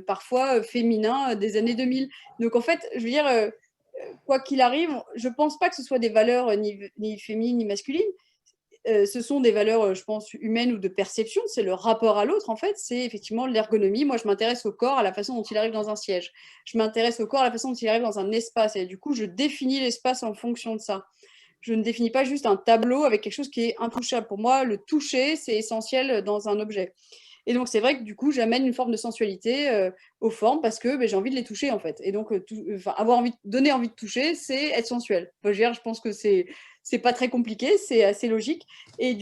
parfois féminins des années 2000. Donc en fait, je veux dire, quoi qu'il arrive, je ne pense pas que ce soit des valeurs ni féminines ni masculines. Ce sont des valeurs, je pense, humaines ou de perception. C'est le rapport à l'autre, en fait. C'est effectivement l'ergonomie. Moi, je m'intéresse au corps, à la façon dont il arrive dans un siège. Je m'intéresse au corps, à la façon dont il arrive dans un espace. Et du coup, je définis l'espace en fonction de ça. Je ne définis pas juste un tableau avec quelque chose qui est intouchable. Pour moi, le toucher, c'est essentiel dans un objet. Et donc, c'est vrai que du coup, j'amène une forme de sensualité aux formes parce que j'ai envie de les toucher, en fait. Et donc, avoir envie, donner envie de toucher, c'est être sensuel. Je pense que c'est pas très compliqué, c'est assez logique. Et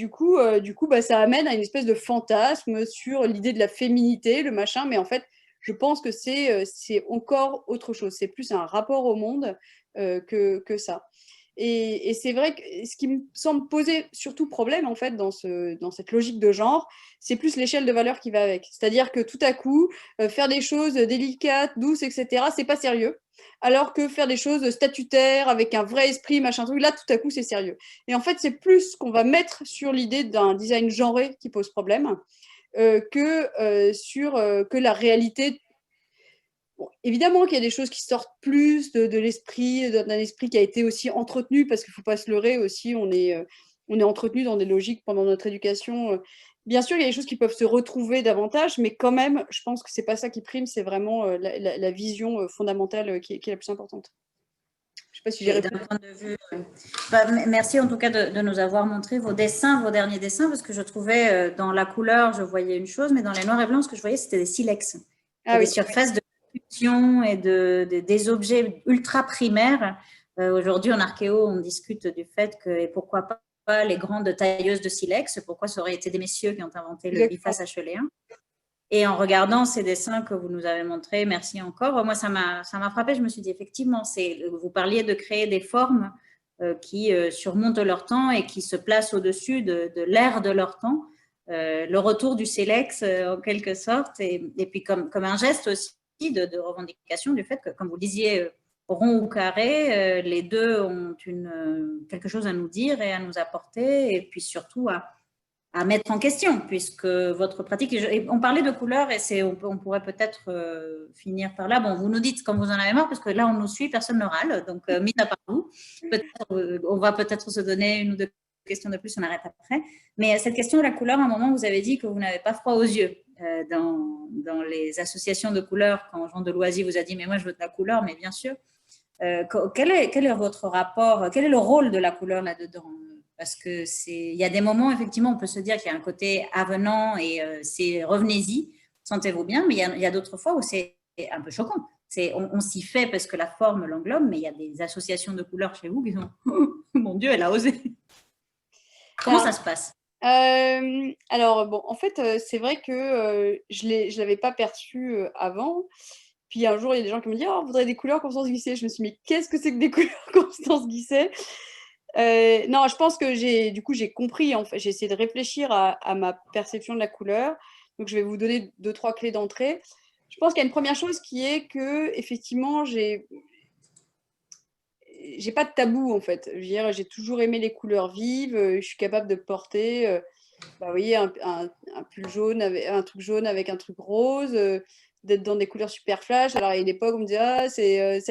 bah, ça amène à une espèce de fantasme sur l'idée de la féminité, le machin. Mais en fait, je pense que c'est encore autre chose. C'est plus un rapport au monde que ça. Et c'est vrai que ce qui me semble poser surtout problème, en fait, dans cette logique de genre, c'est plus l'échelle de valeur qui va avec. C'est-à-dire que tout à coup, faire des choses délicates, douces, etc., c'est pas sérieux. Alors que faire des choses statutaires, avec un vrai esprit, machin truc, là, tout à coup, c'est sérieux. Et en fait, c'est plus ce qu'on va mettre sur l'idée d'un design genré qui pose problème que la réalité. Bon, évidemment qu'il y a des choses qui sortent plus de l'esprit, d'un esprit qui a été aussi entretenu, parce qu'il ne faut pas se leurrer aussi, on est entretenu dans des logiques pendant notre éducation. Bien sûr, il y a des choses qui peuvent se retrouver davantage, mais quand même, je pense que ce n'est pas ça qui prime, c'est vraiment la vision fondamentale qui est la plus importante. Je ne sais pas si j'ai Et d'un répondu. point de vue, merci en tout cas de nous avoir montré vos dessins, vos derniers dessins, parce que je trouvais dans la couleur, je voyais une chose, mais dans les noirs et blancs, ce que je voyais, c'était des silex. Ah Et des oui, surfaces de sculption et des objets ultra primaires. Aujourd'hui, en archéo, on discute du fait que, et pourquoi pas les grandes tailleuses de silex, pourquoi ça aurait été des messieurs qui ont inventé le exactement. biface acheléen. Et en regardant ces dessins que vous nous avez montrés, merci encore, moi, ça m'a frappé. Je me suis dit, effectivement, vous parliez de créer des formes qui surmontent leur temps et qui se placent au-dessus de l'ère de leur temps. Le retour du silex, en quelque sorte, et puis comme un geste aussi de revendication du fait que, comme vous disiez, rond ou carré, les deux ont quelque chose à nous dire et à nous apporter, et puis surtout à mettre en question, puisque votre pratique, et on parlait de couleurs, et on pourrait peut-être finir par là. Bon, vous nous dites quand vous en avez marre, parce que là, on nous suit, personne ne râle, donc mis à part vous, on va peut-être se donner une ou deux questions de plus, on arrête après. Mais cette question de la couleur, à un moment, vous avez dit que vous n'avez pas froid aux yeux dans les associations de couleurs, quand Jean Deloisy vous a dit, mais moi, je veux de la couleur, mais bien sûr. Quel est votre rapport, quel est le rôle de la couleur là-dedans? Parce que il y a des moments, effectivement, on peut se dire qu'il y a un côté avenant et c'est revenez-y, sentez-vous bien, mais il y a d'autres fois où c'est un peu choquant. On s'y fait parce que la forme l'englobe, mais il y a des associations de couleurs chez vous qui sont mon Dieu, elle a osé. Comment ça se passe? Alors, bon, en fait, c'est vrai que je ne l'avais pas perçu avant. Puis un jour, il y a des gens qui me disent oh, on voudrait des couleurs Constance Guisset. Je me suis dit mais qu'est-ce que c'est que des couleurs Constance Guisset? Non, je pense que j'ai compris. En fait, j'ai essayé de réfléchir à ma perception de la couleur. Donc, je vais vous donner 2-3 clés d'entrée. Je pense qu'il y a une première chose qui est que effectivement, j'ai pas de tabou en fait. Je veux dire, j'ai toujours aimé les couleurs vives. Je suis capable de porter, bah, vous voyez, un pull jaune, avec, un truc jaune avec un truc rose, d'être dans des couleurs super flash. Alors, à une époque, on me disait, ah, ça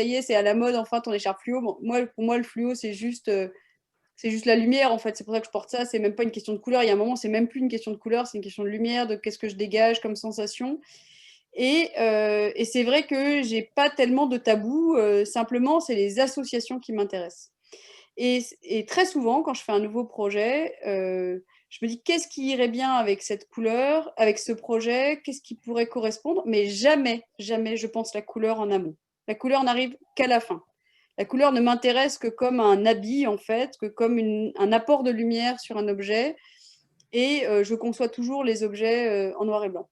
y est, c'est à la mode, enfin, ton écharpe fluo. Bon, pour moi, le fluo, c'est juste la lumière, en fait. C'est pour ça que je porte ça. C'est même pas une question de couleur. Il y a un moment, c'est même plus une question de couleur, c'est une question de lumière, de qu'est-ce que je dégage comme sensation. Et c'est vrai que j'ai pas tellement de tabou. Simplement, c'est les associations qui m'intéressent. Et très souvent, quand je fais un nouveau projet, je me dis qu'est-ce qui irait bien avec cette couleur, avec ce projet, qu'est-ce qui pourrait correspondre, mais jamais, jamais je pense la couleur en amont. La couleur n'arrive qu'à la fin. La couleur ne m'intéresse que comme un habit, en fait, que comme un apport de lumière sur un objet. Et je conçois toujours les objets en noir et blanc.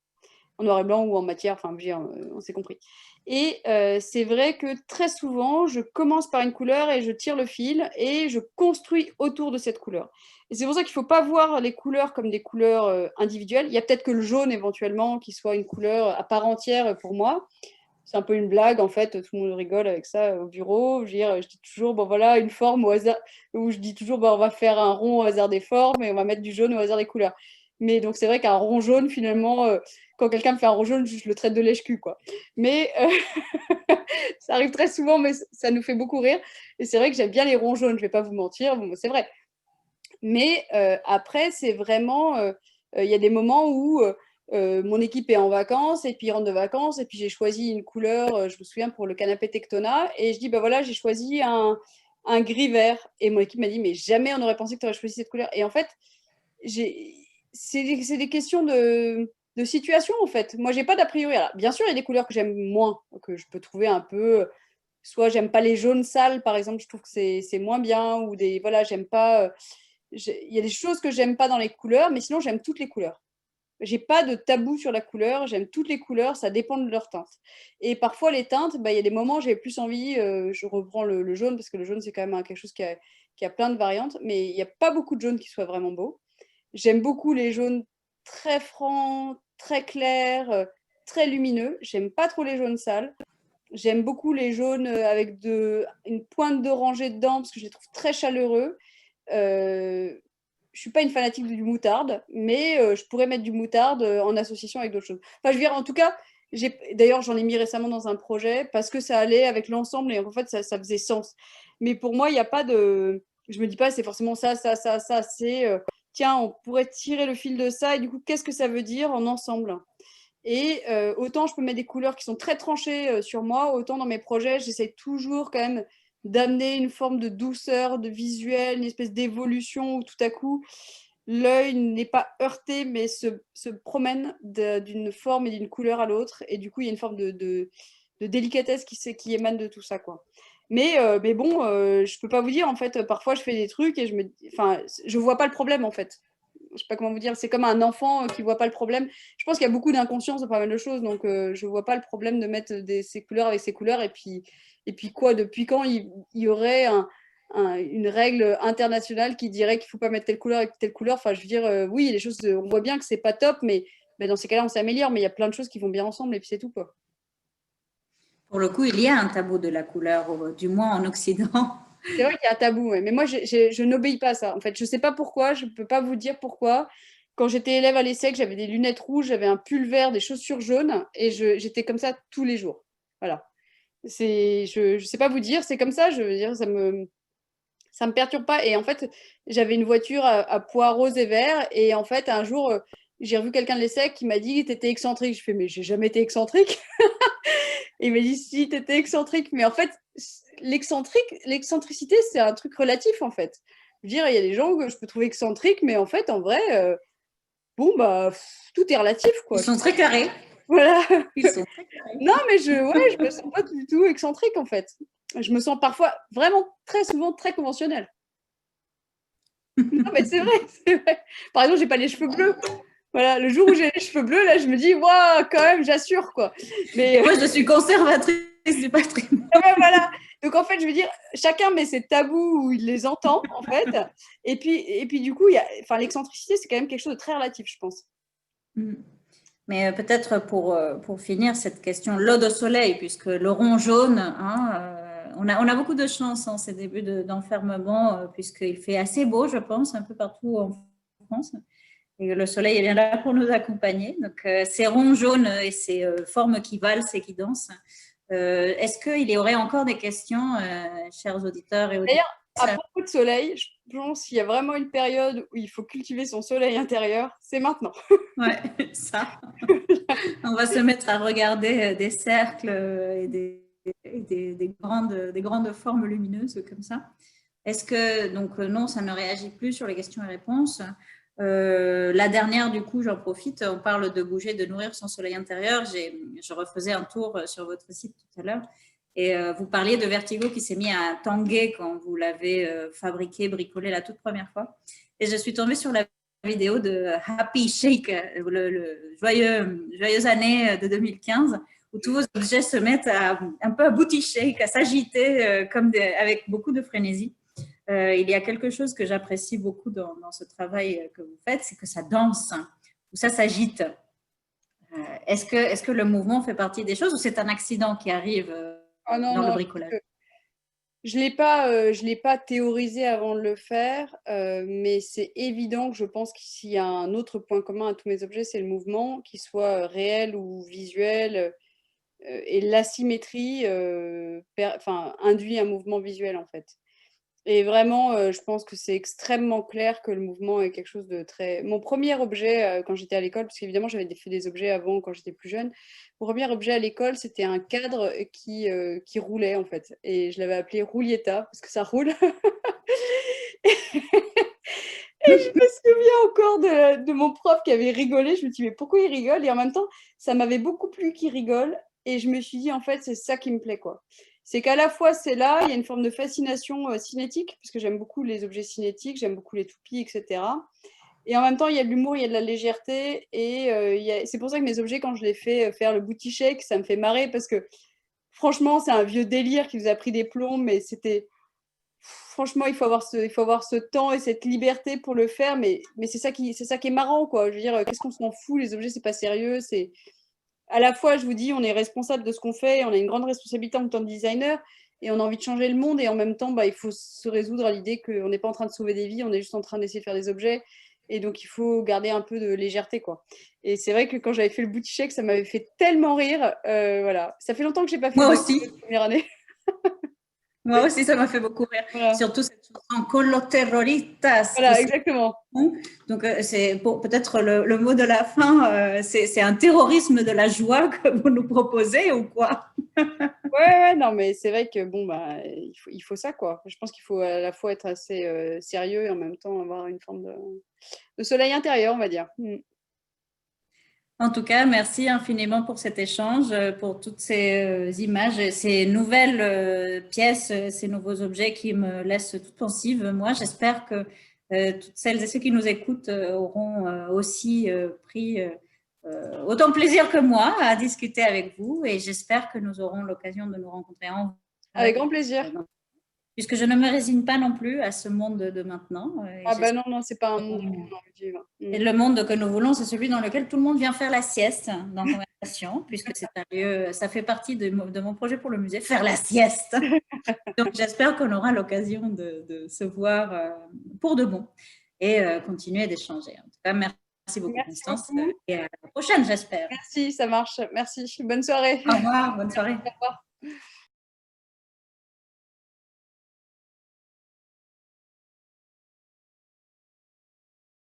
En noir et blanc ou en matière, enfin, je veux dire, on s'est compris. Et c'est vrai que très souvent, je commence par une couleur et je tire le fil et je construis autour de cette couleur. Et c'est pour ça qu'il ne faut pas voir les couleurs comme des couleurs individuelles. Il y a peut-être que le jaune éventuellement qui soit une couleur à part entière pour moi. C'est un peu une blague en fait, tout le monde rigole avec ça au bureau. Je dis toujours, bon voilà, une forme au hasard, ou je dis toujours, bon, on va faire un rond au hasard des formes et on va mettre du jaune au hasard des couleurs. Mais donc c'est vrai qu'un rond jaune, finalement, quand quelqu'un me fait un rond jaune, je le traite de lèche-cul, quoi. Mais ça arrive très souvent, mais ça nous fait beaucoup rire. Et c'est vrai que j'aime bien les ronds jaunes, je vais pas vous mentir, bon, c'est vrai. Mais après, c'est vraiment, il y a des moments où mon équipe est en vacances et puis ils rentrent de vacances et puis j'ai choisi une couleur, je me souviens pour le canapé Tectona et je dis, bah voilà, j'ai choisi un gris vert. Et mon équipe m'a dit, mais jamais on aurait pensé que tu aurais choisi cette couleur. Et en fait, c'est des questions de situation en fait. Moi, j'ai pas d'a priori. Alors, bien sûr, il y a des couleurs que j'aime moins, que je peux trouver un peu. Soit j'aime pas les jaunes sales, par exemple, je trouve que c'est moins bien. Ou des. Voilà, j'aime pas. Il y a des choses que j'aime pas dans les couleurs, mais sinon, j'aime toutes les couleurs. J'ai pas de tabou sur la couleur, j'aime toutes les couleurs, ça dépend de leur teinte. Et parfois, les teintes, bah, il y a des moments où j'ai plus envie, je reprends le jaune, parce que le jaune, c'est quand même quelque chose qui a plein de variantes, mais il n'y a pas beaucoup de jaunes qui soient vraiment beaux. J'aime beaucoup les jaunes très francs, très clairs, très lumineux. J'aime pas trop les jaunes sales. J'aime beaucoup les jaunes avec une pointe d'orangé dedans parce que je les trouve très chaleureux. Je suis pas une fanatique du moutarde, mais je pourrais mettre du moutarde en association avec d'autres choses. Enfin, je veux dire, en tout cas, d'ailleurs, j'en ai mis récemment dans un projet parce que ça allait avec l'ensemble et en fait, ça faisait sens. Mais pour moi, il n'y a pas de. Je me dis pas, c'est forcément ça, ça, ça, ça. C'est tiens, on pourrait tirer le fil de ça et du coup, qu'est-ce que ça veut dire en ensemble? Et autant je peux mettre des couleurs qui sont très tranchées sur moi, autant dans mes projets, j'essaie toujours quand même d'amener une forme de douceur, de visuel, une espèce d'évolution où tout à coup, l'œil n'est pas heurté, mais se promène d'une forme et d'une couleur à l'autre. Et du coup, il y a une forme de délicatesse qui émane de tout ça, quoi. Mais bon, je peux pas vous dire, en fait, parfois je fais des trucs et enfin, je vois pas le problème, en fait. Je sais pas comment vous dire, c'est comme un enfant qui voit pas le problème. Je pense qu'il y a beaucoup d'inconscience de pas mal de choses, donc je vois pas le problème de mettre ces couleurs avec ces couleurs. Et puis quoi, depuis quand il y aurait une règle internationale qui dirait qu'il faut pas mettre telle couleur avec telle couleur? Enfin, je veux dire, oui, les choses, on voit bien que c'est pas top, mais dans ces cas-là, on s'améliore. Mais il y a plein de choses qui vont bien ensemble et puis c'est tout, quoi. Pour le coup, il y a un tabou de la couleur, du moins en Occident. C'est vrai qu'il y a un tabou, ouais. Mais moi, je n'obéis pas à ça. En fait, je ne sais pas pourquoi, je ne peux pas vous dire pourquoi. Quand j'étais élève à l'ESSEC, j'avais des lunettes rouges, j'avais un pull vert, des chaussures jaunes, et j'étais comme ça tous les jours. Voilà. Je ne sais pas vous dire, c'est comme ça, je veux dire, ça me perturbe pas. Et en fait, j'avais une voiture à pois rose et vert, et en fait, un jour, j'ai revu quelqu'un de l'ESSEC qui m'a dit que tu étais excentrique. Je fais, mais j'ai jamais été excentrique. Et il m'a dit, si, tu étais excentrique. Mais en fait, l'excentricité, c'est un truc relatif, en fait. Je veux dire, il y a des gens que je peux trouver excentriques, mais en fait, en vrai, bon, bah, tout est relatif, quoi. Ils sont très carrés. Voilà. Ils sont très carrés. Non, mais je me sens pas du tout excentrique, en fait. Je me sens parfois, vraiment, très souvent, très conventionnelle. Non, mais c'est vrai, c'est vrai. Par exemple, j'ai pas les cheveux bleus. Voilà, le jour où j'ai les cheveux bleus, là, je me dis, waouh, quand même, j'assure, quoi. Mais moi, je suis conservatrice du patrimoine. ouais, voilà. Donc, en fait, je veux dire, chacun met ses tabous où il les entend, en fait. Et puis du coup, enfin, l'excentricité, c'est quand même quelque chose de très relatif, je pense. Mais peut-être pour finir cette question, l'ode au soleil, puisque le rond jaune, hein, on a beaucoup de chance en ces débuts d'enfermement, puisqu'il fait assez beau, je pense, un peu partout en France. Et le soleil est bien là pour nous accompagner. Donc, ces ronds jaunes et ces formes qui valsent et qui dansent. Est-ce qu'il y aurait encore des questions, chers auditeurs et auditrices? D'ailleurs, à propos de soleil, je pense qu'il y a vraiment une période où il faut cultiver son soleil intérieur, c'est maintenant. Ouais, ça. On va se mettre à regarder des cercles et des grandes formes lumineuses comme ça. Est-ce que, donc non, ça ne réagit plus sur les questions et réponses. La dernière, du coup, j'en profite, on parle de bouger, de nourrir son soleil intérieur. Je refaisais un tour sur votre site tout à l'heure et vous parliez de vertigo qui s'est mis à tanguer quand vous l'avez fabriqué, bricolé la toute première fois. Et je suis tombée sur la vidéo de Happy Shake, le joyeuse année de 2015, où tous vos objets se mettent un peu à booty shake, à s'agiter avec beaucoup de frénésie. Il y a quelque chose que j'apprécie beaucoup dans ce travail que vous faites, c'est que ça danse, ou ça s'agite. Est-ce que le mouvement fait partie des choses ou c'est un accident qui arrive dans le bricolage? Je l'ai pas théorisé avant de le faire, mais c'est évident que je pense qu'il y a un autre point commun à tous mes objets, c'est le mouvement, qu'il soit réel ou visuel, et l'asymétrie induit un mouvement visuel en fait. Et vraiment, je pense que c'est extrêmement clair que le mouvement est quelque chose de très… Mon premier objet quand j'étais à l'école, parce qu'évidemment j'avais fait des objets avant quand j'étais plus jeune, mon premier objet à l'école c'était un cadre qui roulait en fait. Et je l'avais appelé Roulietta parce que ça roule. Et je me souviens encore de mon prof qui avait rigolé. Je me suis dit, mais pourquoi il rigole? Et en même temps, ça m'avait beaucoup plu qu'il rigole. Et je me suis dit, en fait, c'est ça qui me plaît, quoi. C'est qu'à la fois, c'est là, il y a une forme de fascination cinétique, parce que j'aime beaucoup les objets cinétiques, j'aime beaucoup les toupies, etc. Et en même temps, il y a de l'humour, il y a de la légèreté. Et c'est pour ça que mes objets, quand je les fais faire le booty shake, ça me fait marrer, parce que franchement, c'est un vieux délire qui nous a pris des plombs, mais c'était… Franchement, il faut avoir ce temps et cette liberté pour le faire, mais c'est ça qui est marrant, quoi. Je veux dire, qu'est-ce qu'on s'en fout? Les objets, c'est pas sérieux. C'est à la fois, je vous dis, on est responsable de ce qu'on fait, on a une grande responsabilité en tant que designer, et on a envie de changer le monde, et en même temps, bah, il faut se résoudre à l'idée qu'on n'est pas en train de sauver des vies, on est juste en train d'essayer de faire des objets, et donc il faut garder un peu de légèreté, quoi. Et c'est vrai que quand j'avais fait le booty shake, ça m'avait fait tellement rire. Voilà, ça fait longtemps que j'ai pas fait Moi de aussi. première année. Moi aussi, ça m'a fait beaucoup rire. Voilà. Surtout cette chanson Con los terroristas. Voilà, exactement. Donc, c'est peut-être le mot de la fin. C'est un terrorisme de la joie que vous nous proposez ou quoi? Ouais, non, mais c'est vrai que bon, bah, il faut ça, quoi. Je pense qu'il faut à la fois être assez sérieux et en même temps avoir une forme de soleil intérieur, on va dire. En tout cas, merci infiniment pour cet échange, pour toutes ces images, ces nouvelles pièces, ces nouveaux objets qui me laissent toute pensive. Moi, j'espère que toutes celles et ceux qui nous écoutent auront aussi pris autant de plaisir que moi à discuter avec vous et j'espère que nous aurons l'occasion de nous rencontrer en Avec grand plaisir. Puisque je ne me résigne pas non plus à ce monde de maintenant. Ah bah non, c'est pas un monde qu'on a envie de vivre. Et le monde que nous voulons, c'est celui dans lequel tout le monde vient faire la sieste dans Conversation, puisque c'est un lieu, ça fait partie de mon projet pour le musée, faire la sieste. Donc j'espère qu'on aura l'occasion de se voir pour de bon et continuer d'échanger. En tout cas, merci beaucoup, Constance. Et à la prochaine, j'espère. Merci, ça marche. Merci. Bonne soirée. Au revoir, bonne soirée. Au revoir.